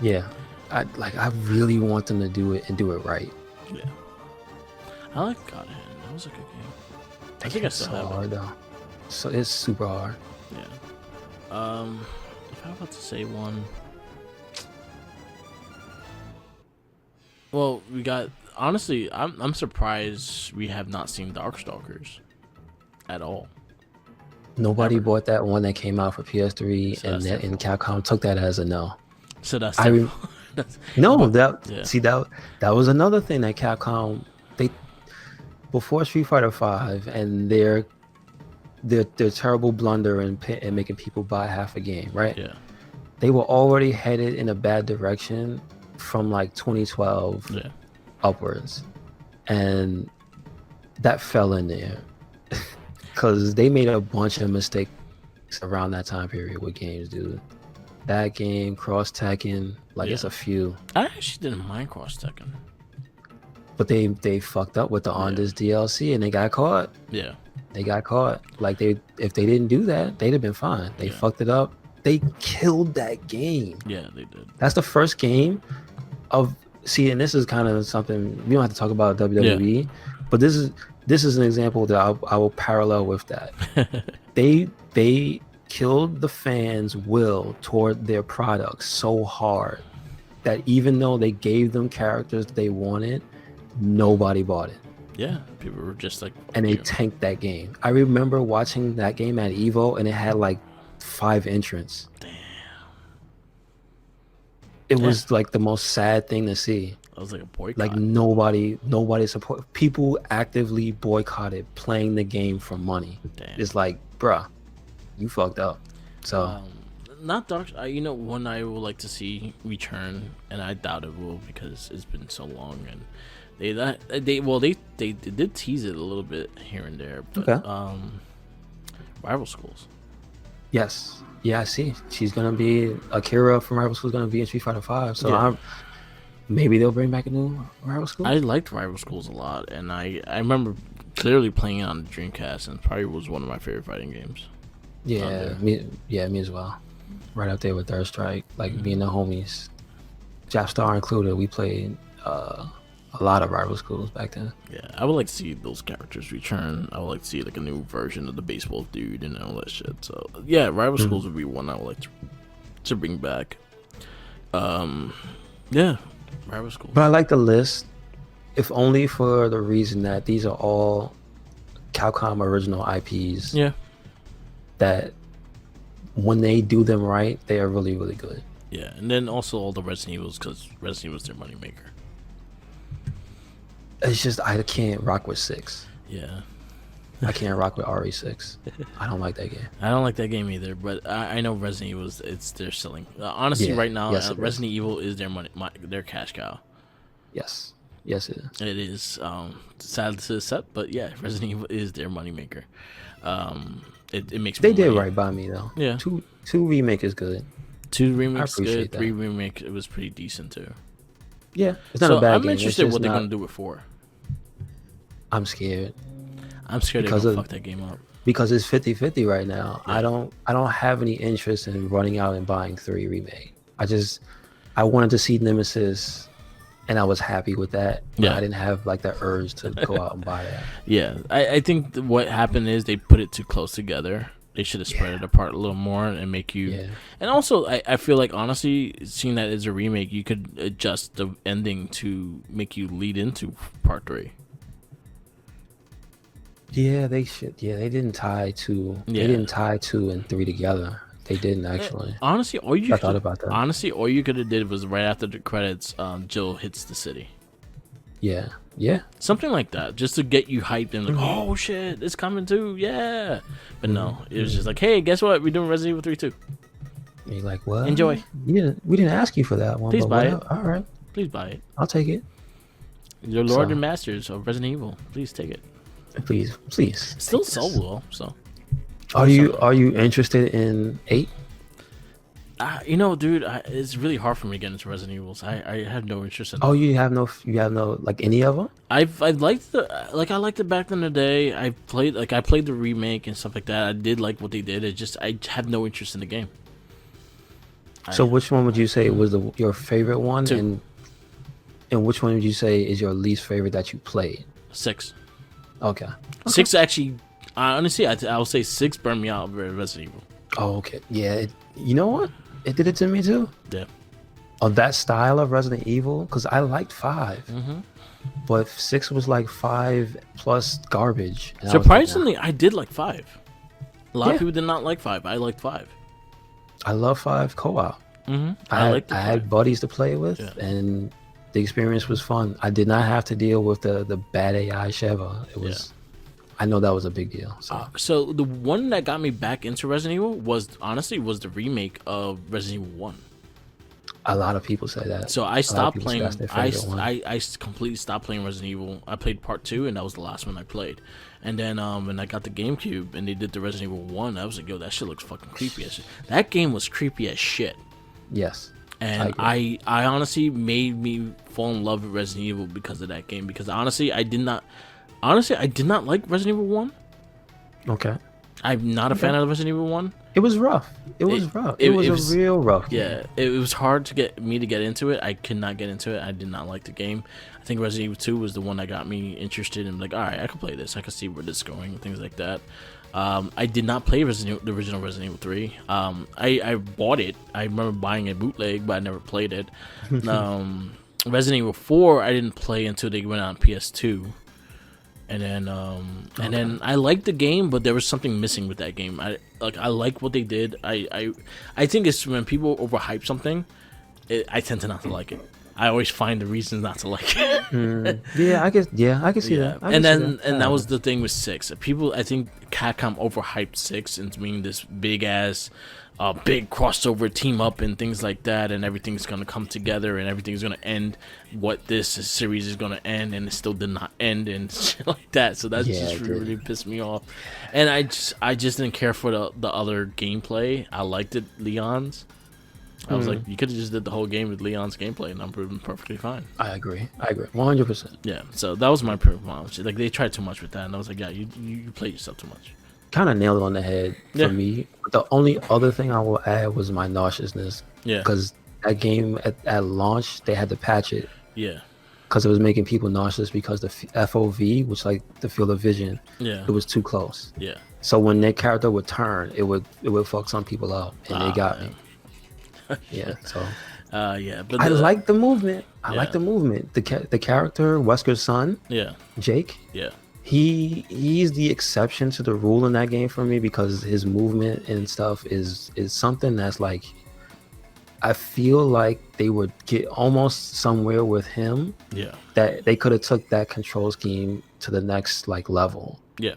Yeah. I really want them to do it and do it right. Yeah, I like God Hand. That was a good game. I think it's so hard though. So it's super hard. Yeah. If I'm about to say one, well, we got. Honestly, I'm surprised we have not seen Darkstalkers at all. Nobody bought that one that came out for PS3, so and Capcom took that as a no. So that's that was another thing that Capcom before Street Fighter V and their terrible blunder and making people buy half a game, right? Yeah, they were already headed in a bad direction from like 2012 upwards, and that fell in there because they made a bunch of mistakes around that time period with games, dude. That game, Cross Tekken, it's a few. I actually didn't mind Cross Tekken, but they fucked up with the on this DLC and they got caught. Yeah, they got caught. If they didn't do that, they'd have been fine. They fucked it up. They killed that game. Yeah, they did. That's the first game of and this is kind of something we don't have to talk about WWE, but this is an example that I will parallel with that. They killed the fans' will toward their products so hard that even though they gave them characters they wanted, nobody bought it. Yeah, people were just like, and they tanked that game. I remember watching that game at Evo, and it had like 5 entrants. Damn. It was like the most sad thing to see. It was like a boycott. Like nobody support. People actively boycotted playing the game for money. Damn. It's like, bruh, you fucked up. So not Dark. One I would like to see return, and I doubt it will because it's been so long. And they did tease it a little bit here and there. But Rival Schools. Yes. Yeah, I see. She's gonna be Akira from Rival Schools. Gonna be in Street Fighter V. So maybe they'll bring back a new Rival Schools. I liked Rival Schools a lot, and I remember clearly playing it on the Dreamcast, and probably was one of my favorite fighting games. Yeah, me as well. Right up there with Third Strike, being the homies, Japstar included. We played a lot of Rival Schools back then. Yeah, I would like to see those characters return. I would like to see like a new version of the baseball dude and all that shit. So yeah, Rival Schools would be one I would like to bring back. Yeah, Rival Schools. But I like the list, if only for the reason that these are all Capcom original IPs. Yeah. That when they do them right, they are really, really good. Yeah, and then also all the Resident Evils, because Resident Evil is their moneymaker. It's just I can't rock with 6. Yeah. I can't rock with RE6. I don't like that game. I don't like that game either, but I know Resident Evil it's their selling. Honestly, right now, Resident Evil is their cash cow. Yes. Yes, it is. It is. Sad to accept, but yeah, Resident Evil is their moneymaker. It makes they did right by me though. Yeah. 2 remake is good. 2 remakes good. That. 3 remake it was pretty decent too. Yeah, it's not a bad game. I'm interested what they're gonna do with 4. I'm scared I'm scared because they're gonna of fuck that game up. because it's 50-50 right now. Yeah. I don't have any interest in running out and buying 3 remake. I wanted to see Nemesis, and I was happy with that. But Yeah. I didn't have like the urge to go out and buy that. Yeah, I think what happened is they put it too close together. They should have spread it apart a little more and make you. Yeah. And also, I feel like honestly, seeing that as a remake, you could adjust the ending to make you lead into part 3. Yeah, they should. Yeah, they didn't tie 2. Yeah. They didn't tie 2 and 3 together. They didn't actually. Honestly, all you I thought about that. Honestly, all you could have did was right after the credits, Jill hits the city. Yeah. Yeah. Something like that, just to get you hyped and like, oh shit, it's coming too, yeah. But no, it was just like, hey, guess what? We're doing Resident Evil 3 too. And you're like, what? Enjoy. We didn't ask you for that one. Please but buy it. whatever. All right, Please buy it. I'll take it. Your Lord So- and Masters of Resident Evil. Please take it. Please. Still take this. sold well, so. Are you interested in 8? You know, dude, it's really hard for me to get into Resident Evils. I have no interest in. Oh, you have no like any of them? I've liked I liked it back in the day. I played the remake and stuff like that. I did like what they did. It just I have no interest in the game. So which one would you say was your favorite one, 2. and which one would you say is your least favorite that you played? 6. Okay. 6 actually. Honestly, I would say 6 burned me out of Resident Evil. Oh, okay. Yeah. You know what? It did it to me too. Yeah. Of that style of Resident Evil, because I liked 5, but 6 was like 5 plus garbage. And I was like, Surprisingly, I did like 5. A lot Yeah. of people did not like 5. I liked 5. I love 5 co-op. I had buddies to play with, Yeah. and the experience was fun. I did not have to deal with the bad AI Sheva. It was, I know that was a big deal. So So the one that got me back into Resident Evil was the remake of Resident Evil 1. a lot of people say that. So I A lot of stopped people say playing. that's their favorite one. I completely stopped playing Resident Evil. I played part 2, and that was the last one I played. And then when I got the GameCube and they did the Resident Evil 1, I was like, yo, that shit looks fucking creepy as shit. That game was creepy as shit. Yes. And I honestly made me fall in love with Resident Evil because of that game. Because honestly, I did not like Resident Evil 1. Okay. I'm not a fan of Resident Evil 1. It was rough. It was rough. It was a real rough game. Yeah, it was hard to get into it. I could not get into it. I did not like the game. I think Resident Evil 2 was the one that got me interested in, like, all right, I could play this. I could see where this is going, things like that. I did not play the original Resident Evil 3. I bought it. I remember buying a bootleg, but I never played it. Resident Evil 4, I didn't play until they went on PS2. And then I liked the game, but there was something missing with that game. I like what they did. I think it's when people overhype something, I tend to not to like it. I always find the reasons not to like it. Yeah, I can see that. That was the thing with 6. People, I think Capcom overhyped 6 into being this big ass, big crossover team up and things like that, and everything's gonna come together and everything's gonna end what this series is gonna end, and it still did not end and shit like that. So that just really pissed me off, and I just didn't care for the other gameplay. I liked it, Leon's. I was like, you could have just did the whole game with Leon's gameplay, and I'm perfectly fine. I agree 100%. Yeah, so that was my problem. Like, they tried too much with that, and I was like, yeah, you play yourself too much. Kind of nailed it on the head for me. The only other thing I will add was my nauseousness. Yeah, because that game at launch they had to patch it. Yeah, because it was making people nauseous because the FOV, which like the field of vision, it was too close. Yeah. So when their character would turn, it would fuck some people up, and they got me. Yeah. So. But I like the movement. I like the movement. The character Wesker's son. Yeah. Jake. Yeah. He's the exception to the rule in that game for me because his movement and stuff is something that's like, I feel like they would get almost somewhere with him. Yeah. That they could have took that control scheme to the next like level. Yeah.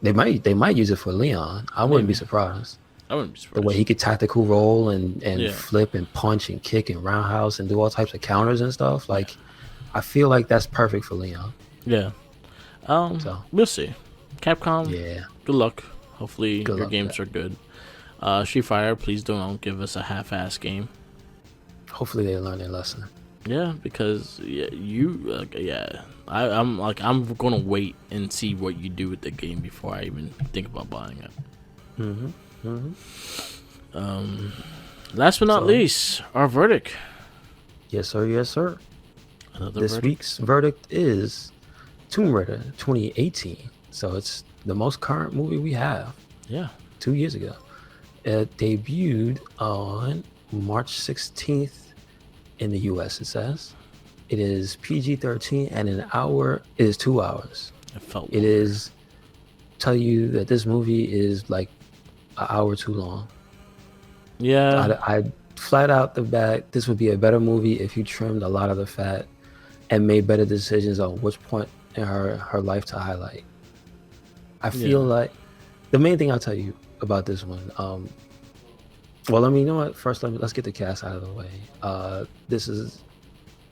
They might use it for Leon. I wouldn't be surprised. I wouldn't be surprised. The way he could tactical roll and flip and punch and kick and roundhouse and do all types of counters and stuff. Like, I feel like that's perfect for Leon. Yeah. So we'll see. Capcom. Yeah. Good luck. Hopefully your games are good. Street Fighter, please don't give us a half-ass game. Hopefully they learn their lesson. Yeah, because I'm gonna wait and see what you do with the game before I even think about buying it. Last but not So, least, our verdict. yes, sir. Yes, sir. Another This verdict. week's verdict is Tomb Raider 2018. So it's the most current movie we have. Yeah. 2 years ago. It debuted on March 16th in the US, it says. It is PG-13 and an hour. It is 2 hours. It felt. It is tell you that this movie is like an hour too long. Yeah. I flat out the bat, this would be a better movie if you trimmed a lot of the fat and made better decisions on which point in her life to highlight. I feel like the main thing I'll tell you about this one, well, I mean, you know what? First, let's get the cast out of the way. This is,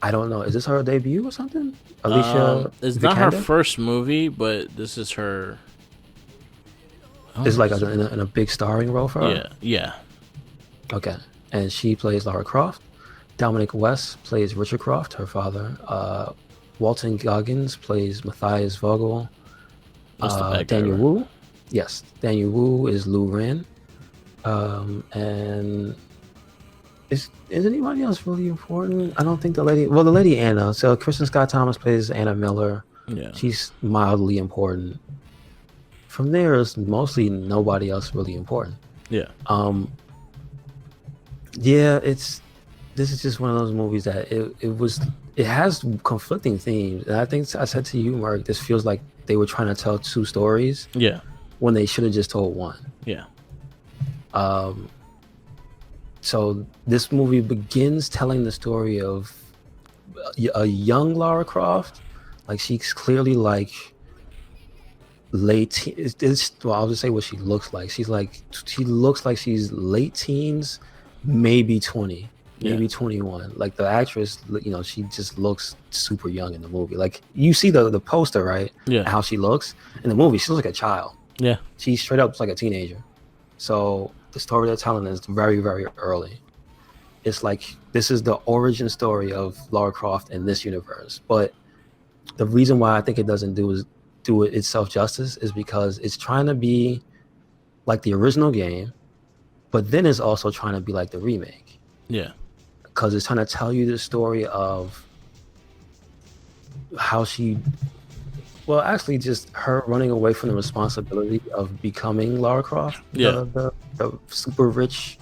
I don't know, is this her debut or something? Alicia It's not her Vikander? first movie, but this is her. It's like in a big starring role for her? Yeah. Okay. And she plays Lara Croft. Dominic West plays Richard Croft, her father. Walton Goggins plays Matthias Vogel. That's the bad guy, Daniel right? Wu. Yes. Daniel Wu is Lou Ren. And is anybody else really important? I don't think the lady Anna. So Kristen Scott Thomas plays Anna Miller. Yeah. She's mildly important. From there, it's mostly nobody else really important. Yeah. Yeah, this is just one of those movies that it has conflicting themes, and I think I said to you, Mark, this feels like they were trying to tell two stories Yeah. when they should have just told one. Yeah. So this movie begins telling the story of a young Lara Croft, like she's clearly like late. Well, I'll just say what she looks like. She looks like she's late teens, maybe 20, maybe 21. Like the actress, she just looks super young in the movie. Like you see the poster, right? Yeah. How she looks in the movie, she looks like a child. Yeah. She straight up looks like a teenager. So the story they're telling is very, very early. It's like this is the origin story of Lara Croft in this universe. But the reason why I think it doesn't do it itself justice is because it's trying to be like the original game, but then it's also trying to be like the remake. Yeah. Because it's trying to tell you the story of how actually just her running away from the responsibility of becoming Lara Croft, the super rich,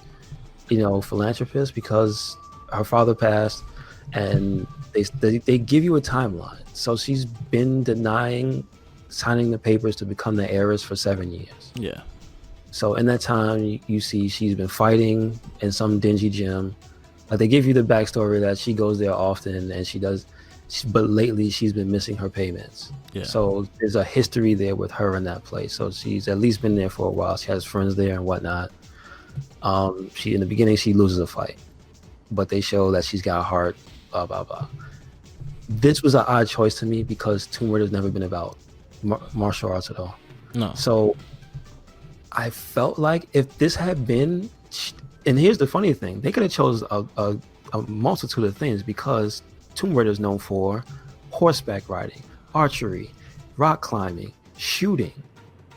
philanthropist, because her father passed, and they give you a timeline. So she's been denying signing the papers to become the heiress for 7 years. Yeah. So in that time, you see she's been fighting in some dingy gym. Like they give you the backstory that she goes there often, and but lately she's been missing her payments. Yeah. So there's a history there with her in that place. So she's at least been there for a while. She has friends there and whatnot. In the beginning she loses a fight, but they show that she's got a heart. Blah blah blah. This was an odd choice to me because Tomb Raider's never been about martial arts at all. No. So I felt like if this had been, and here's the funny thing, they could have chose a multitude of things, because Tomb Raider is known for horseback riding, archery, rock climbing, shooting.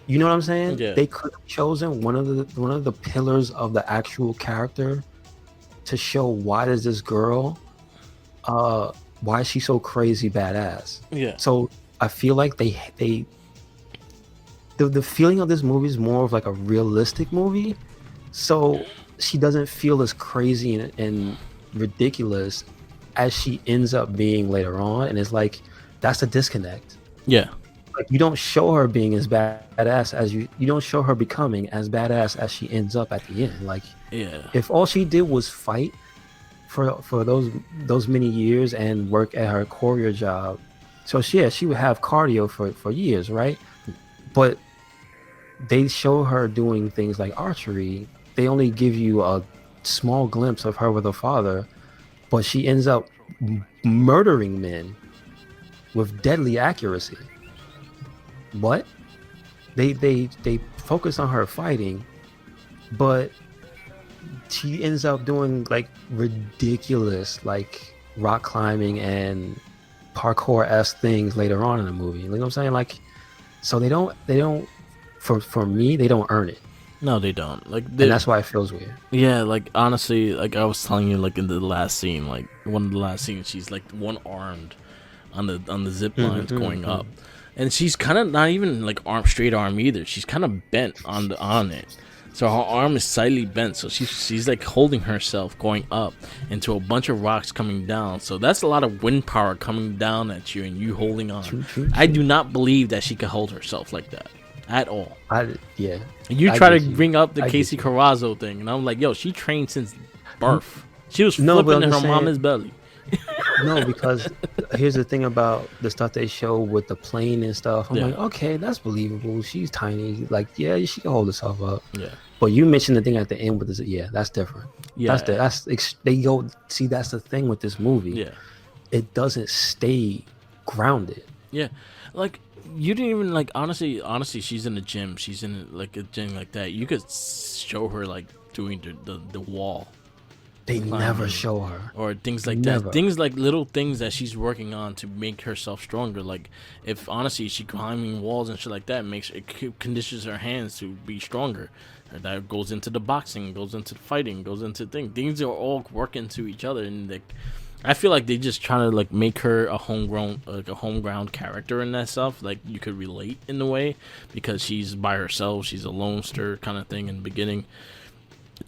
You know what I'm saying? Yeah. They could have chosen one of the pillars of the actual character to show why does this girl, why is she so crazy badass? Yeah. So I feel like the feeling of this movie is more of like a realistic movie. So she doesn't feel as crazy and ridiculous as she ends up being later on, and it's like that's a disconnect. Yeah. Like you don't show her being as badass as you don't show her becoming as badass as she ends up at the end. Like if all she did was fight for those many years and work at her courier job, so she would have cardio for years, right? But they show her doing things like archery. They only give you a small glimpse of her with her father, but she ends up murdering men with deadly accuracy. What? They focus on her fighting, but she ends up doing like ridiculous, like rock climbing and parkour-esque things later on in the movie. You know what I'm saying? Like, so they don't for me, they don't earn it. No, they don't. Like, And that's why it feels weird. yeah, like honestly, like I was telling you, like in the last scene, like one of the last scenes, she's like one armed on the zip lines going up, and she's kind of not even like straight arm either. She's kind of bent on it, so her arm is slightly bent. So she's like holding herself going up into a bunch of rocks coming down. So that's a lot of wind power coming down at you, and you holding on. True. I do not believe that she could hold herself like that at all. Yeah. You I try to get you. bring up the I Casey get you. Carrazzo thing, and I'm like, yo, she trained since birth. She was No, but flipping in I'm her just saying- mama's belly. No, because here's the thing about the stuff they show with the plane and stuff. I'm Yeah. like, okay, that's believable. She's tiny. Like, yeah, she can hold herself up. Yeah. But you mentioned the thing at the end with this. Yeah, that's different. Yeah. They go. See, that's the thing with this movie. Yeah. It doesn't stay grounded. Yeah. Like, you didn't even, like, honestly, she's in the gym. She's in, like, a gym like that. You could show her, like, doing the wall. They Climbing. never show her. Or things like Never. that. Things like little things that she's working on to make herself stronger. Like, if honestly she climbing walls and shit like that, conditions her hands to be stronger. And that goes into the boxing, goes into the fighting, goes into things. Things are all working to each other, and like, I feel like they just trying to like make her a homegrown character in that stuff. Like you could relate in a way because she's by herself, she's a lone star kind of thing in the beginning.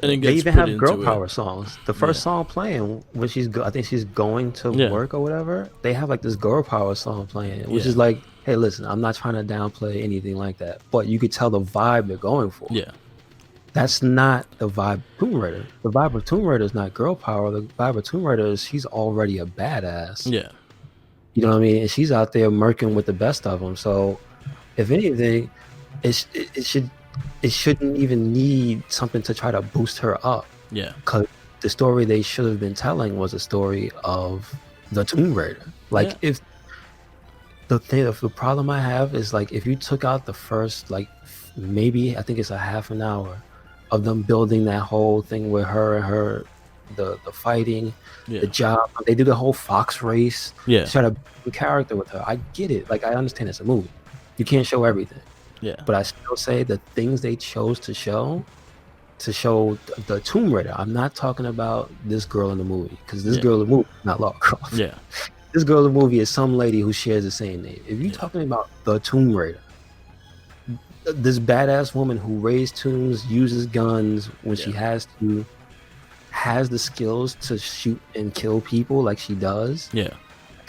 And it They gets even put have girl into power songs. The first song playing when I think she's going to Yeah. work or whatever. They have like this girl power song playing, which Yeah. is like, hey, listen, I'm not trying to downplay anything like that, but you could tell the vibe they're going for. Yeah, That's not the vibe of Tomb Raider. The vibe of Tomb Raider is not girl power. The vibe of Tomb Raider is she's already a badass. yeah, You know what I mean? And she's out there murking with the best of them. So, if anything, it shouldn't even need something to try to boost her up. yeah, Because the story they should have been telling was a story of the Tomb Raider. Like, Yeah. if the problem I have is like if you took out the first like maybe I think it's a half an hour of them building that whole thing with her and her the fighting, yeah, the job. They do the whole Fox race. yeah, Try to build character with her. I get it. Like I understand it's a movie. You can't show everything. yeah, But I still say the things they chose to show the Tomb Raider. I'm not talking about this girl in the movie because this Yeah. girl in the movie is not Lara Croft. yeah, This girl in the movie is some lady who shares the same name. If you're Yeah. talking about the Tomb Raider, this badass woman who raised tombs, uses guns when she Yeah. has to, has the skills to shoot and kill people like she does. yeah,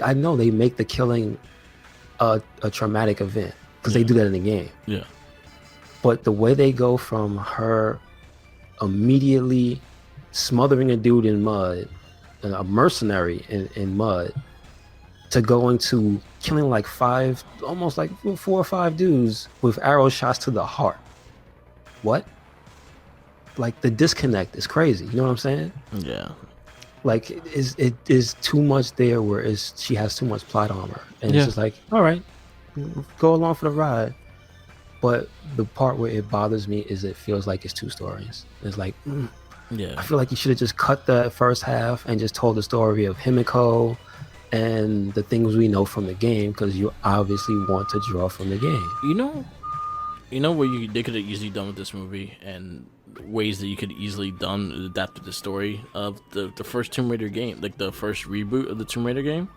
I know they make the killing a traumatic event because they do that in the game. yeah, But the way they go from her immediately smothering a dude in mud, a mercenary in mud, to going to killing like almost like 4 or 5 dudes with arrow shots to the heart. What? Like the disconnect is crazy. You know what I'm saying? yeah, Like it is too much there where she has too much plot armor. And Yeah. it's just like, all right, go along for the ride. But the part where it bothers me is it feels like it's 2 stories. It's like, I yeah, feel like you should have just cut the first half and just told the story of Himiko and the things we know from the game because you obviously want to draw from the game. You know where they could have easily done with this movie and ways that you could easily adapted the story of the first Tomb Raider game, like the first reboot of the Tomb Raider game.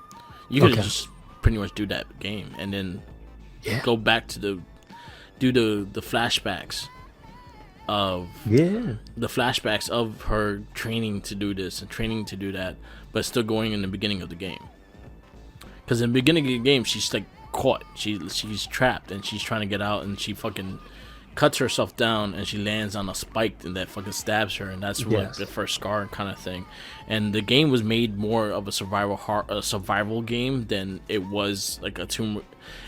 You could Okay. just pretty much do that game and then Yeah. go back to do the flashbacks of her training to do this and training to do that, but still going in the beginning of the game. Because in the beginning of the game, she's like caught. She's trapped and she's trying to get out, and she fucking cuts herself down and she lands on a spike and that fucking stabs her, and that's like Yes. the first scar kind of thing. And the game was made more of a survival game than it was like a tomb.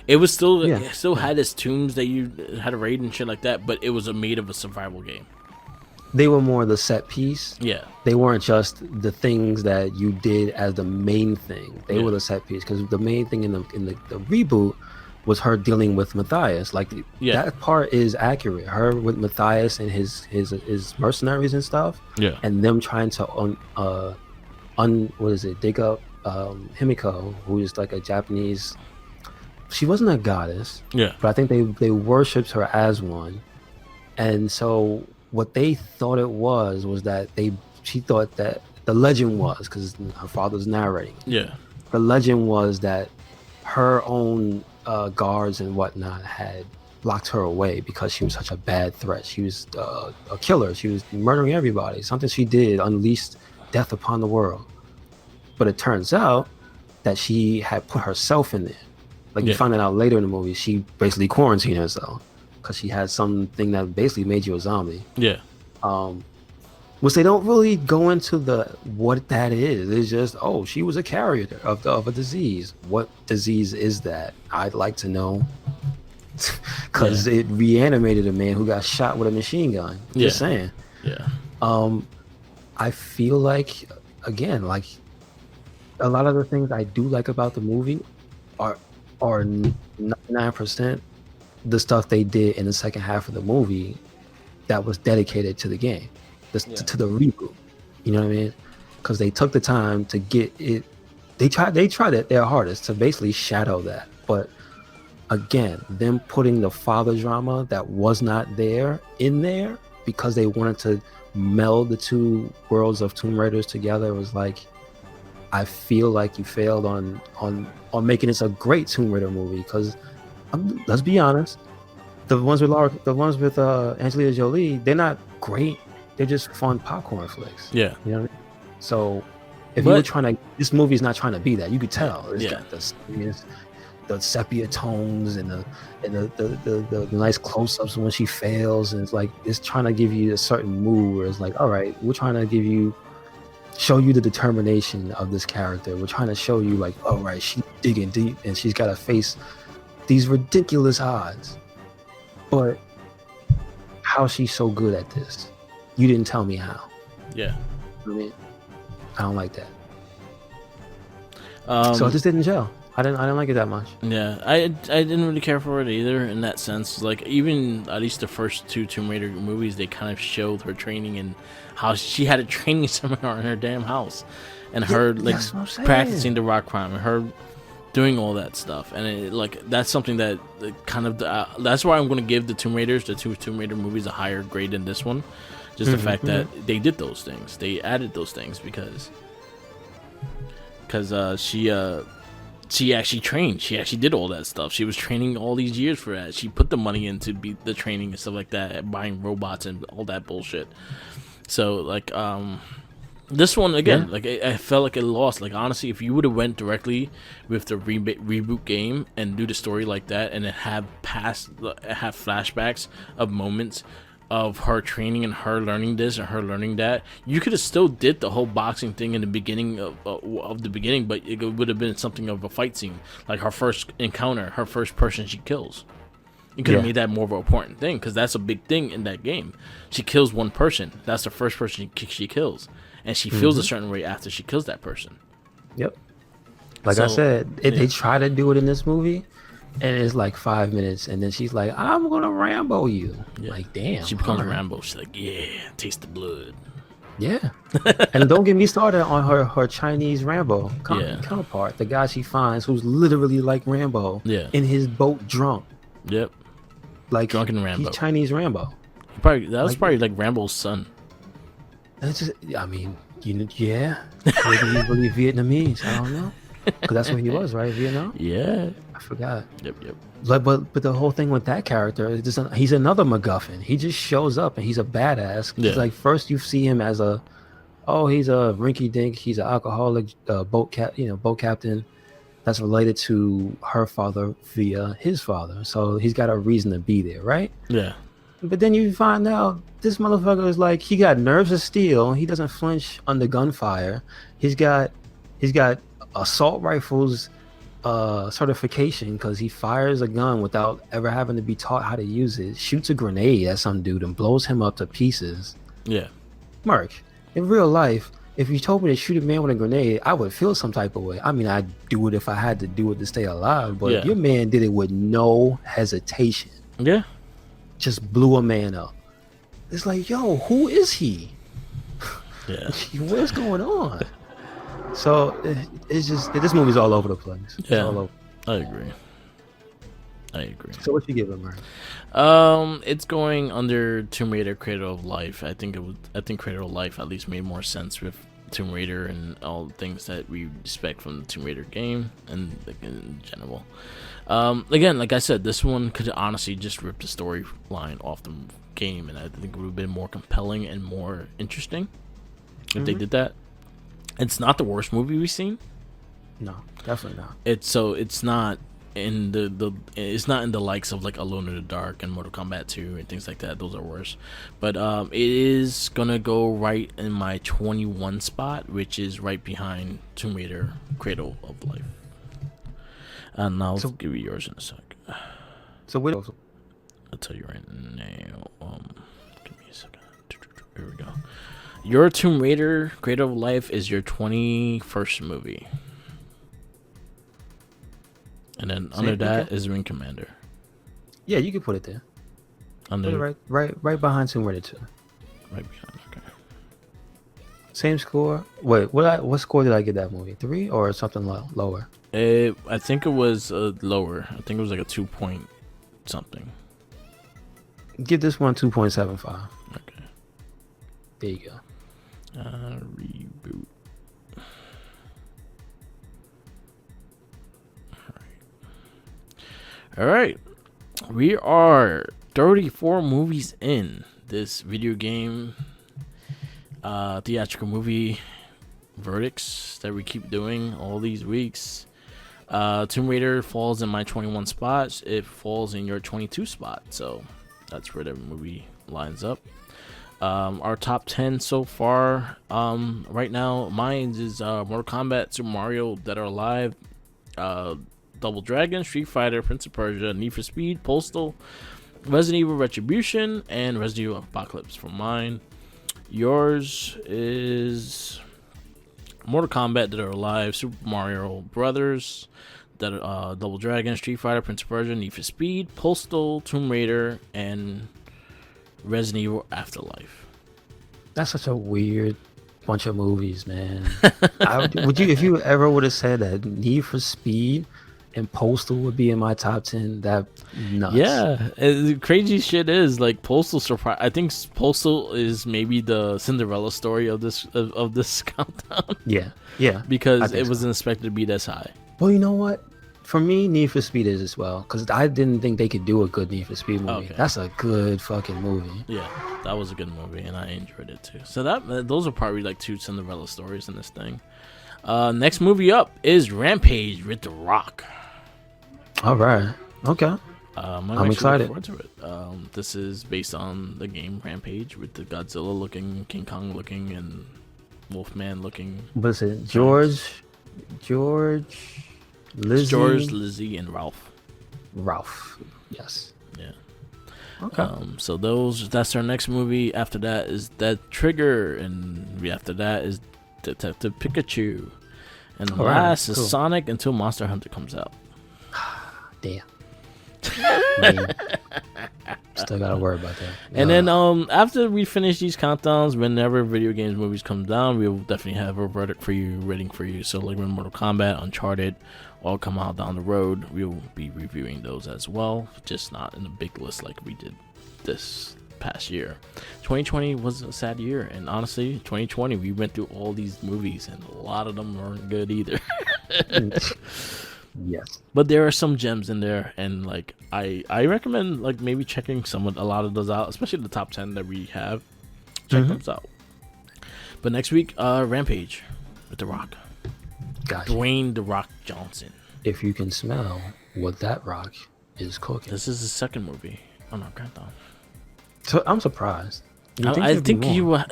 It was still Yeah. it still had its tombs that you had to raid and shit like that, but it was made of a survival game. They were more the set piece. Yeah, They weren't just the things that you did as the main thing. They Yeah. were the set piece because the main thing in the reboot was her dealing with Matthias. Like Yeah. that part is accurate. Her with Matthias and his mercenaries and stuff, yeah, and them trying to what is it? Dig up Himiko, who is like a Japanese. She wasn't a goddess, Yeah. but I think they worshipped her as one. And so what they thought it was that she thought that the legend was, because her father's narrating. Yeah. The legend was that her own guards and whatnot had locked her away because she was such a bad threat. She was a killer. She was murdering everybody. Something she did unleashed death upon the world. But it turns out that she had put herself in there. Like you find that out later in the movie. She basically quarantined herself because she had something that basically made you a zombie. Yeah. Which they don't really go into what that is. It's just, oh, she was a carrier of a disease. What disease is that? I'd like to know. Because it reanimated a man who got shot with a machine gun. Just saying. Yeah. I feel like, again, like a lot of the things I do like about the movie are 99% the stuff they did in the second half of the movie that was dedicated to the game, to the reboot. You know what I mean? Because they took the time to get it. They tried their hardest to basically shadow that. But again, them putting the father drama that was not there in there because they wanted to meld the two worlds of Tomb Raiders together was like, I feel like you failed on making this a great Tomb Raider movie. Because let's be honest, the ones with Angelina Jolie, they're not great. They're just fun popcorn flicks. Yeah. You know what I mean? So if you were trying to, this movie's not trying to be that. You could tell. It's got the sepia tones and the nice close-ups when she fails, and it's like it's trying to give you a certain mood where it's like, all right, we're trying to show you the determination of this character. We're trying to show you like, all right, she's digging deep and she's got to face these ridiculous odds. But how she's so good at this? You didn't tell me how. Yeah. I mean, I don't like that. So it just didn't gel. I didn't like it that much. Yeah, I didn't really care for it either in that sense. Like, even at least the first two Tomb Raider movies, they kind of showed her training and how she had a training seminar in her damn house, and her like practicing the rock climb and her doing all that stuff. And that's something that kind of that's why I'm going to give the two Tomb Raider movies a higher grade than this one. Just the fact that they did those things, they added those things because she actually trained. She actually did all that stuff. She was training all these years for that. She put the money into the training and stuff like that, buying robots and all that bullshit. So like this one again, like I felt like it lost. Like honestly, if you would have went directly with the reboot game and do the story like that, and then have flashbacks of moments of her training and her learning this and her learning that, you could have still did the whole boxing thing in the beginning of the beginning, but it would have been something of a fight scene, like her first encounter, her first person she kills. You could have made that more of an important thing, because that's a big thing in that game. She kills one person. That's the first person she kills, and she feels a certain way after she kills that person. Yep. Like I said, they try to do it in this movie, and it's like 5 minutes, and then she's like, I'm gonna Rambo you. Like, damn. She becomes Rambo. She's like, yeah, taste the blood. Yeah. And don't get me started on her Chinese Rambo counterpart, the guy she finds who's literally like Rambo in his boat drunk. Yep. Like, drunken Rambo. He's Chinese Rambo. That was probably like Rambo's son. It's just, I mean, maybe he's really Vietnamese. I don't know. Because that's what he was, right? Vietnam? Yeah. I forgot. Yep. But the whole thing with that character is just, he's another MacGuffin. He just shows up and he's a badass. It's like, first you see him as he's a rinky-dink, he's an alcoholic boat captain that's related to her father via his father. So he's got a reason to be there, right? Yeah. But then you find out this motherfucker is like, he got nerves of steel. He doesn't flinch under gunfire. He's got assault rifles certification because he fires a gun without ever having to be taught how to use it. Shoots a grenade at some dude and blows him up to pieces. Yeah. Mark, in real life, if you told me to shoot a man with a grenade, I would feel some type of way. I mean, I'd do it if I had to do it to stay alive, but your man did it with no hesitation. Yeah. Just blew a man up. It's like, yo, who is he? Yeah. What's going on? So it's just this movie's all over the place. It's all Yeah, over. I agree. I agree. So what you give it, man? It's going under Tomb Raider Cradle of Life. I think Cradle of Life at least made more sense with Tomb Raider and all the things that we expect from the Tomb Raider game and like, in general. Again, like I said, this one could honestly just rip the storyline off the game, and I think it would have been more compelling and more interesting if they did that. It's not the worst movie we've seen. No, definitely not. It's not in it's not in the likes of like Alone in the Dark and Mortal Kombat 2 and things like that. Those are worse. But it is gonna go right in my 21 spot, which is right behind Tomb Raider Cradle of Life. And I'll give you yours in a sec. So what? I'll tell you right now. Give me a second. Here we go. Your Tomb Raider Cradle of Life is your 21st movie. And then under that is Ring Commander. Yeah, you can put it there. Under Right behind Tomb Raider 2. Right behind. Okay. Same score. Wait, what score did I give that movie? 3 or something lower? I think it was lower. I think it was like a 2 point something. Give this one 2.75. Okay. There you go. Reboot. All right. We are 34 movies in this video game theatrical movie verdicts that we keep doing all these weeks. Tomb Raider falls in my 21 spots. It falls in your 22 spot. So that's where the movie lines up. Our top 10 so far, right now, mine is Mortal Kombat, Super Mario, Dead or Alive, Double Dragon, Street Fighter, Prince of Persia, Need for Speed, Postal, Resident Evil Retribution, and Resident Evil Apocalypse for mine. Yours is Mortal Kombat, Dead or Alive, Super Mario Brothers, Double Dragon, Street Fighter, Prince of Persia, Need for Speed, Postal, Tomb Raider, and Resident Evil Afterlife. That's such a weird bunch of movies, man. If you ever would have said that Need for Speed and Postal would be in my top 10, that nuts. Yeah, the crazy shit is like Postal surprise. I think Postal is maybe the Cinderella story of this countdown. Yeah, because it wasn't expected to be this high. Well, you know what? For me, Need for Speed is as well, because I didn't think they could do a good Need for Speed movie. Okay. That's a good fucking movie. Yeah, that was a good movie, and I enjoyed it too. So those are probably like 2 Cinderella stories in this thing. Next movie up is Rampage with The Rock. All right. Okay. I'm excited. Forward to it. This is based on the game Rampage with the Godzilla looking, King Kong looking, and Wolfman looking. What's it? George, Lizzie, and Ralph. Yes. Yeah. Okay. So that's our next movie. After that is Dead Trigger, and after that is Detective Pikachu, and last is Sonic until Monster Hunter comes out. Damn. Still gotta worry about that. And then after we finish these countdowns, whenever video games movies come down, we'll definitely have a verdict for you, rating for you. So like when Mortal Kombat, Uncharted all come out down the road, we'll be reviewing those as well, just not in a big list like we did this past year. 2020 was a sad year, and honestly 2020 we went through all these movies and a lot of them weren't good either. Yes, but there are some gems in there, and like I recommend like maybe checking a lot of those out, especially the top 10 that we have. Check those out. But next week, Rampage with The Rock. Gotcha. Dwayne The Rock Johnson. If you can smell what that rock is cooking. This is his second movie on our countdown. So I'm surprised. I think he was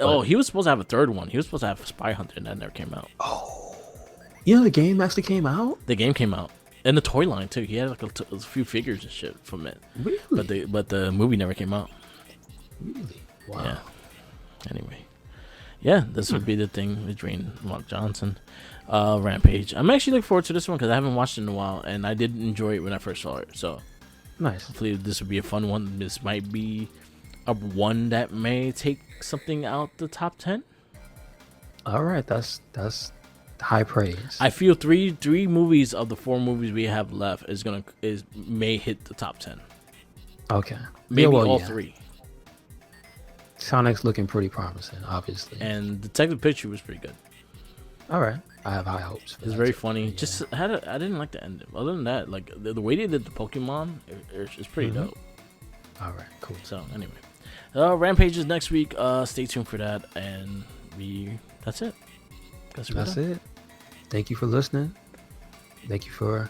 supposed to have a third one. He was supposed to have Spy Hunter, and that never came out. Oh. You know the game actually came out? The game came out. And the toy line too. He had like a few figures and shit from it. Really? But the movie never came out. Really? Wow. Yeah. Anyway. Yeah, this would be the thing with Dwayne Rock Johnson. Rampage. I'm actually looking forward to this one because I haven't watched it in a while, and I did enjoy it when I first saw it. So nice. Hopefully this would be a fun one. This might be a one that may take something out the top 10. All right, that's high praise. I feel three movies of the 4 movies we have left may hit the top 10. Okay. Maybe all 3. Sonic's looking pretty promising, obviously. And Detective Pikachu was pretty good. All right. I have high hopes. It's very funny. Yeah. Just I didn't like the ending. Other than that, like the way they did the Pokemon, it's pretty dope. All right, cool. So anyway, Rampage is next week. Stay tuned for that, and that's it. That's it. Thank you for listening. Thank you for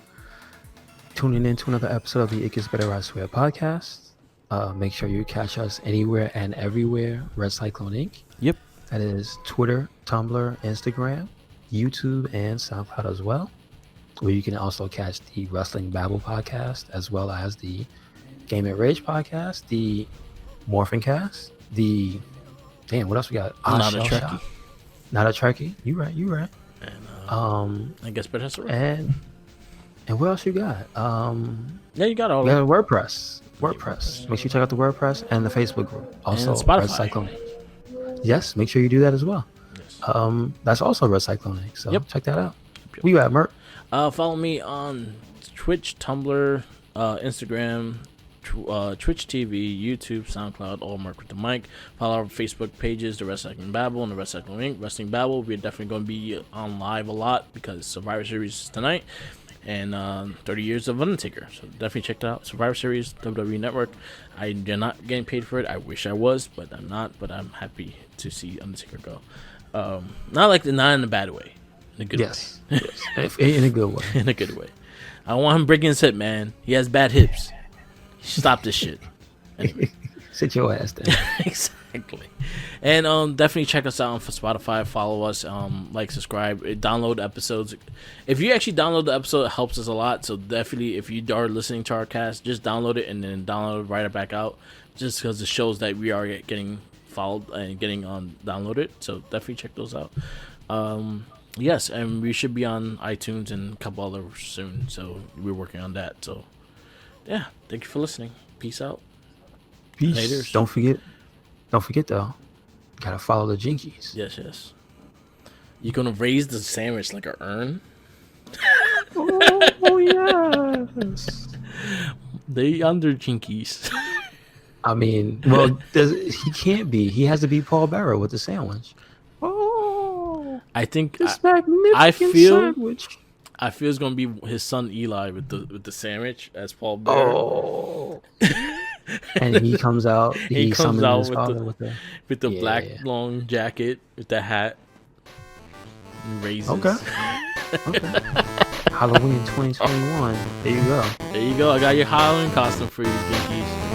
tuning in to another episode of the It Gets Better I Swear podcast. Make sure you catch us anywhere and everywhere. RedCycloneInc. Yep. That is Twitter, Tumblr, Instagram, YouTube, and SoundCloud as well. Where you can also catch the Wrestling Babble podcast, as well as the Game and Rage podcast, the Morphin Cast, what else we got? Not a Trekkie. Not a Trekkie. You right. And I guess better. And what else you got? Yeah, you got all. We got WordPress. Make sure you check out the WordPress and the Facebook group. Also, Spotify. Yes, make sure you do that as well. Yes. That's also RedCycloneInc. So check that out. Yep. Where you at, Mert? Follow me on Twitch, Tumblr, Instagram, Twitch TV, YouTube, SoundCloud, all Mark with the Mic. Follow our Facebook pages, the Recycling Babble and the Recycling Inc. Wrestling Babble. We're definitely going to be on live a lot because Survivor Series is tonight and 30 years of Undertaker. So definitely check that out. Survivor Series, WWE Network. I'm not getting paid for it. I wish I was, but I'm not. But I'm happy to see Undertaker go. Not in a bad way. In a good way. Yes. In a good way. In a good way. I don't want him breaking his hip, man. He has bad hips. Stop this shit. Anyway. Sit your ass down. Exactly. And definitely check us out on Spotify. Follow us. Subscribe. Download episodes. If you actually download the episode, it helps us a lot. So definitely, if you are listening to our cast, just download it and then write it back out. Just because it shows that we are getting followed and getting downloaded. So definitely check those out. Yes, and we should be on iTunes and a couple others soon. So we're working on that. So yeah, thank you for listening. Peace out. Peace. Laters. Don't forget though. Gotta follow the Jinkies. Yes. You're gonna raise the sandwich like an urn. Oh yes. They under Jinkies. I mean, well, he can't be. He has to be Paul Bearer with the sandwich. Oh, I think this magnificent sandwich. I feel it's gonna be his son Eli with the sandwich as Paul Bearer. Oh. And he comes out. He comes out with the black long jacket with the hat. And raises. Okay. Halloween 2021. There you go. I got your Halloween costume for you, Jinkies.